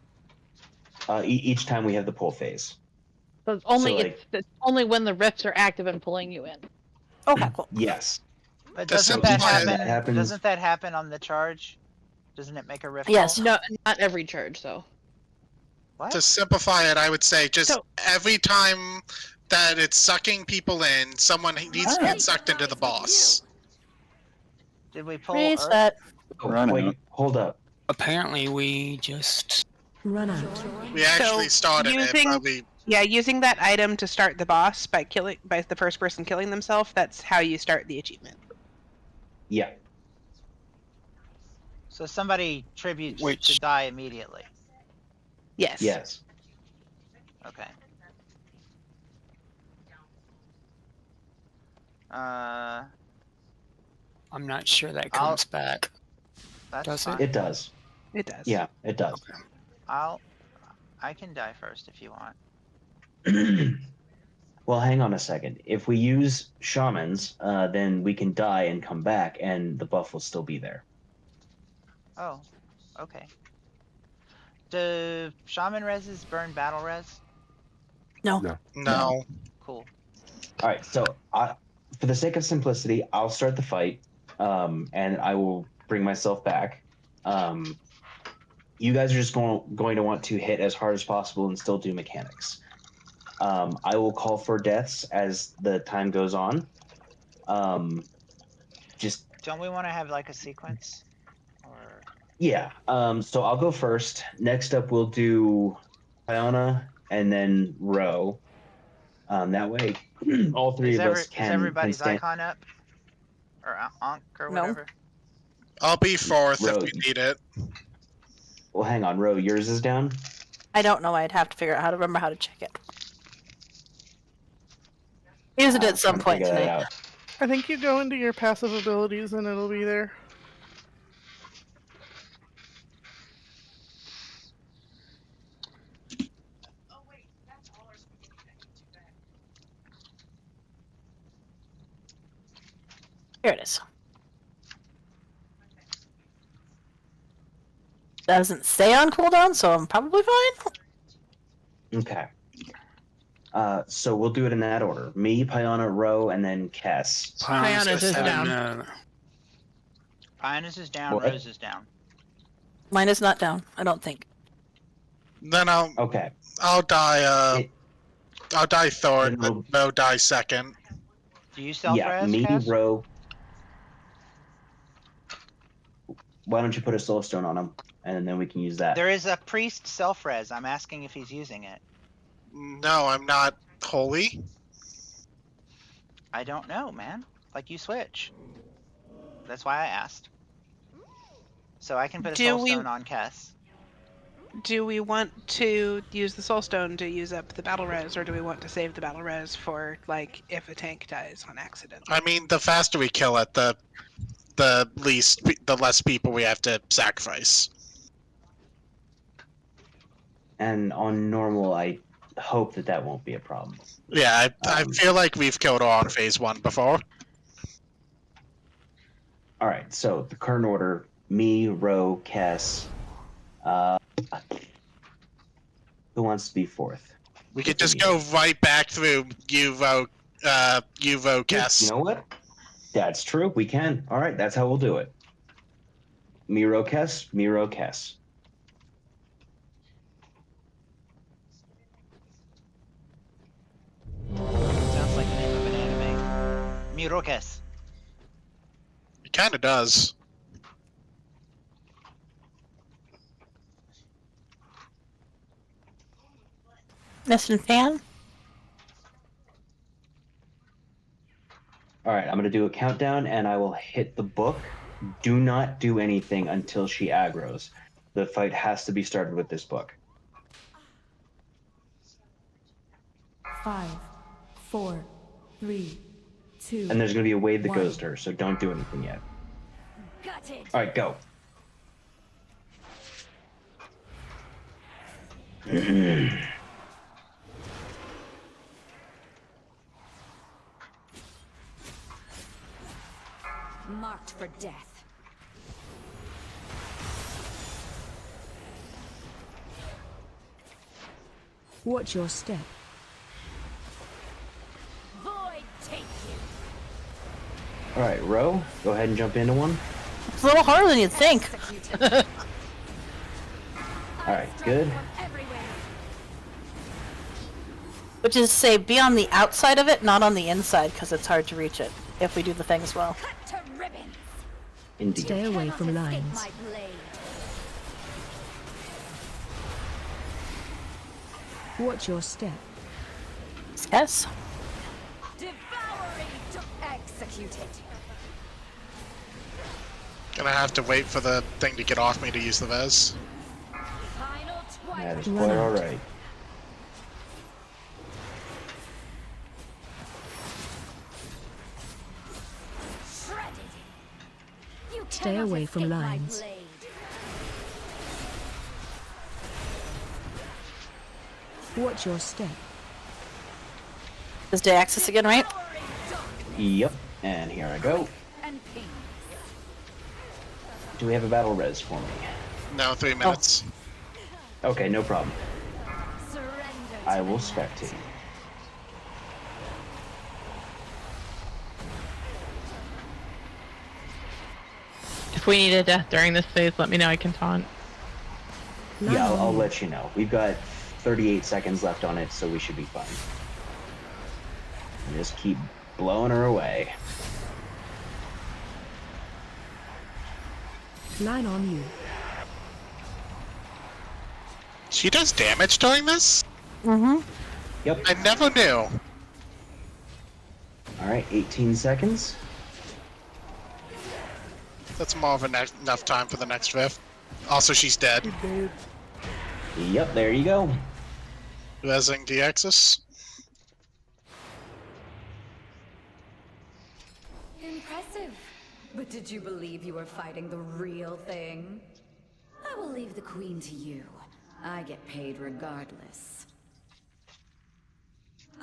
Each time we have the pull phase. So it's only So, it's only when the rifts are active and pulling you in. Okay, cool. Yes. But Does doesn't that simplify it- happen? happens- Doesn't that happen on the charge? Doesn't it make a rift? Yes. pull? No, not every charge though. What? To simplify it, I would say just So- every time that it's sucking people in, someone needs to get sucked into the boss. Did we pull? Reset. Earth? Run Wait, out. hold up. Apparently, we just Run out. We actually started it, but using that item to start the boss by the first person killing themselves, that's how you start the achievement. Yeah. So somebody tributes Which- to die immediately. Yes. Yes. Okay. Uh, I'm not sure that I'll- comes back. that's Does it? fine. It does. It does. Yeah, it does. I can die first if you want. Well, hang on a second. If we use shamans, then we can die and come back, and the buff will still be there. Oh, okay. Do shaman reses burn battle res? No. No. Cool. All right. So, for the sake of simplicity, I'll start the fight, and I will bring myself back. You guys are just going to want to hit as hard as possible and still do mechanics. I will call for deaths as the time goes on. Just Don't we want to have like a sequence? Or yeah. So I'll go first. Next up, we'll do Iona and then Ro. That way, all three is of us can everybody's stand. icon up? Or Ankh or No. whatever? I'll be fourth Ro, if we need it. well, hang on, Ro. Yours is down. I don't know. I'd have to figure out how to remember how to check it. Use it at some point Figure that tonight. out. I think you go into your passive abilities and it'll be there. Here it is. Doesn't stay on cooldown, so I'm probably fine. Okay. So we'll do it in that order. Me, Piana, Ro, and then Kess. Piana's is down. Pinus is down, What? Rose is down. Mine is not down, I don't think. Then I'll Okay. I'll die. I'll die third, Then but we'll- Ro die second. Do you self-res, Yeah, me, Cass? Ro. Why don't you put a soul stone on him, and then we can use that. There is a priest self-res. I'm asking if he's using it. No, I'm not holy. I don't know, man. Like you switch. That's why I asked. So I can put a Do soul we- stone on Kess. Do we want to use the soul stone to use up the battle res, or do we want to save the battle res for like if a tank dies on accident? I mean, the faster we kill it, the less people we have to sacrifice. And on normal, I hope that won't be a problem. Yeah, I feel like we've killed all in phase 1 before. All right, so the current order: me, Ro, Kess. Who wants to be fourth? We could just go right back through Uvo, Kess. You know what? That's true. We can. All right, that's how we'll do it. Miro, Kess. Miro, Kess. Sounds like the name of an anime. Mirokes. It kind of does. Neston fan? All right, I'm gonna do a countdown, and I will hit the book. Do not do anything until she aggroes. The fight has to be started with this book. 5, 4, 3, 2. And there's gonna be a wave that 1. goes to her, so don't do anything yet. Got it. All right, go. Marked for death. Watch your step. Void take you. All right, Ro, go ahead and jump into one. It's a little harder than you'd think. All right, good. Which is to say, be on the outside of it, not on the inside, because it's hard to reach it if we do the things well. To ribbons. Indeed. Stay away from Cannot escape lines. my blade. Watch your step. Yes. Devouring to execute it. Gonna have to wait for the thing to get off me to use the Vez. Final That is twilight. quite all right. Shredded. You Stay cannot away from escape my lines. blade. Watch your step. This day access again, right? Yep. And here I go. And peace. Do we have a battle res for me? No, 3 minutes. Okay, no problem. Surrender. I will spectate. If we need a death during this phase, let me know. I can taunt. Yeah, I'll let you know. We've got 38 seconds left on it, so we should be fine. And just keep blowing her away. Line on you. She does damage during this? Mm-hmm. Yep. I never knew. Alright, 18 seconds. That's more of enough time for the next fifth. Also, she's dead. Yep, there you go. Rezzing Deaxis. Impressive. But did you believe you were fighting the real thing? I will leave the queen to you. I get paid regardless.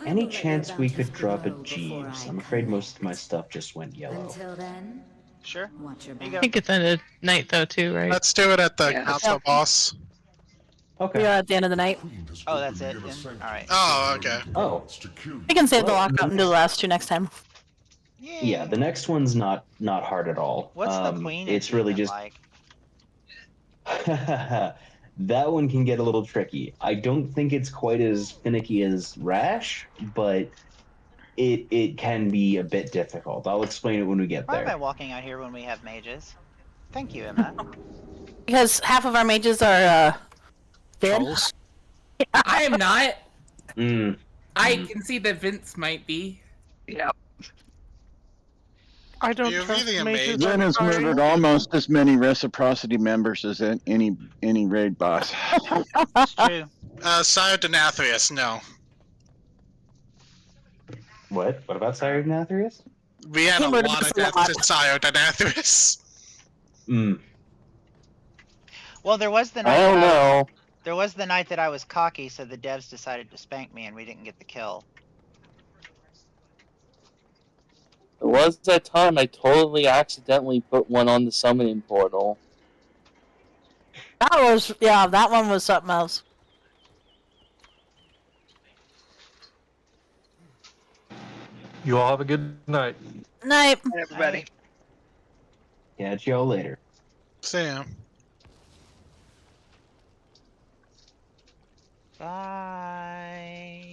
Any chance we could drop a Jeeves? I'm afraid most of my stuff just went yellow. Until then, sure. Watch your I back. think it's end of night though too, right? Let's do it at the Yeah. console boss. Okay. We are at the end of the night. Oh, that's it. Alright. Oh, okay. Oh. We can save the lockout and do the last two next time. Yeah, the next one's not hard at all. What's the queen? It's really just like? that one can get a little tricky. I don't think it's quite as finicky as Rash, but it can be a bit difficult. I'll explain it when we get Why am I there. walking out here when we have mages? Thank you, Emma. Because half of our mages are dead. I am not. Mm. I can see that Vince might be. Yep. I don't You're trust really a mages. mage. Ren has I'm sorry. murdered almost as many Reciprocity members as any raid boss. It's true. Sire Denathrius, no. What? What about Sire Nathrius? We had He a murdered lot of us a deaths lot. to Sire Denathrius. Mm. Well, there was the I night. don't know. There was the night that I was cocky, so the devs decided to spank me, and we didn't get the kill. There was that time I totally accidentally put one on the summoning portal. That was, yeah, that one was something else. You all have a good night. Night. Everybody. Catch y'all later. See ya. Bye.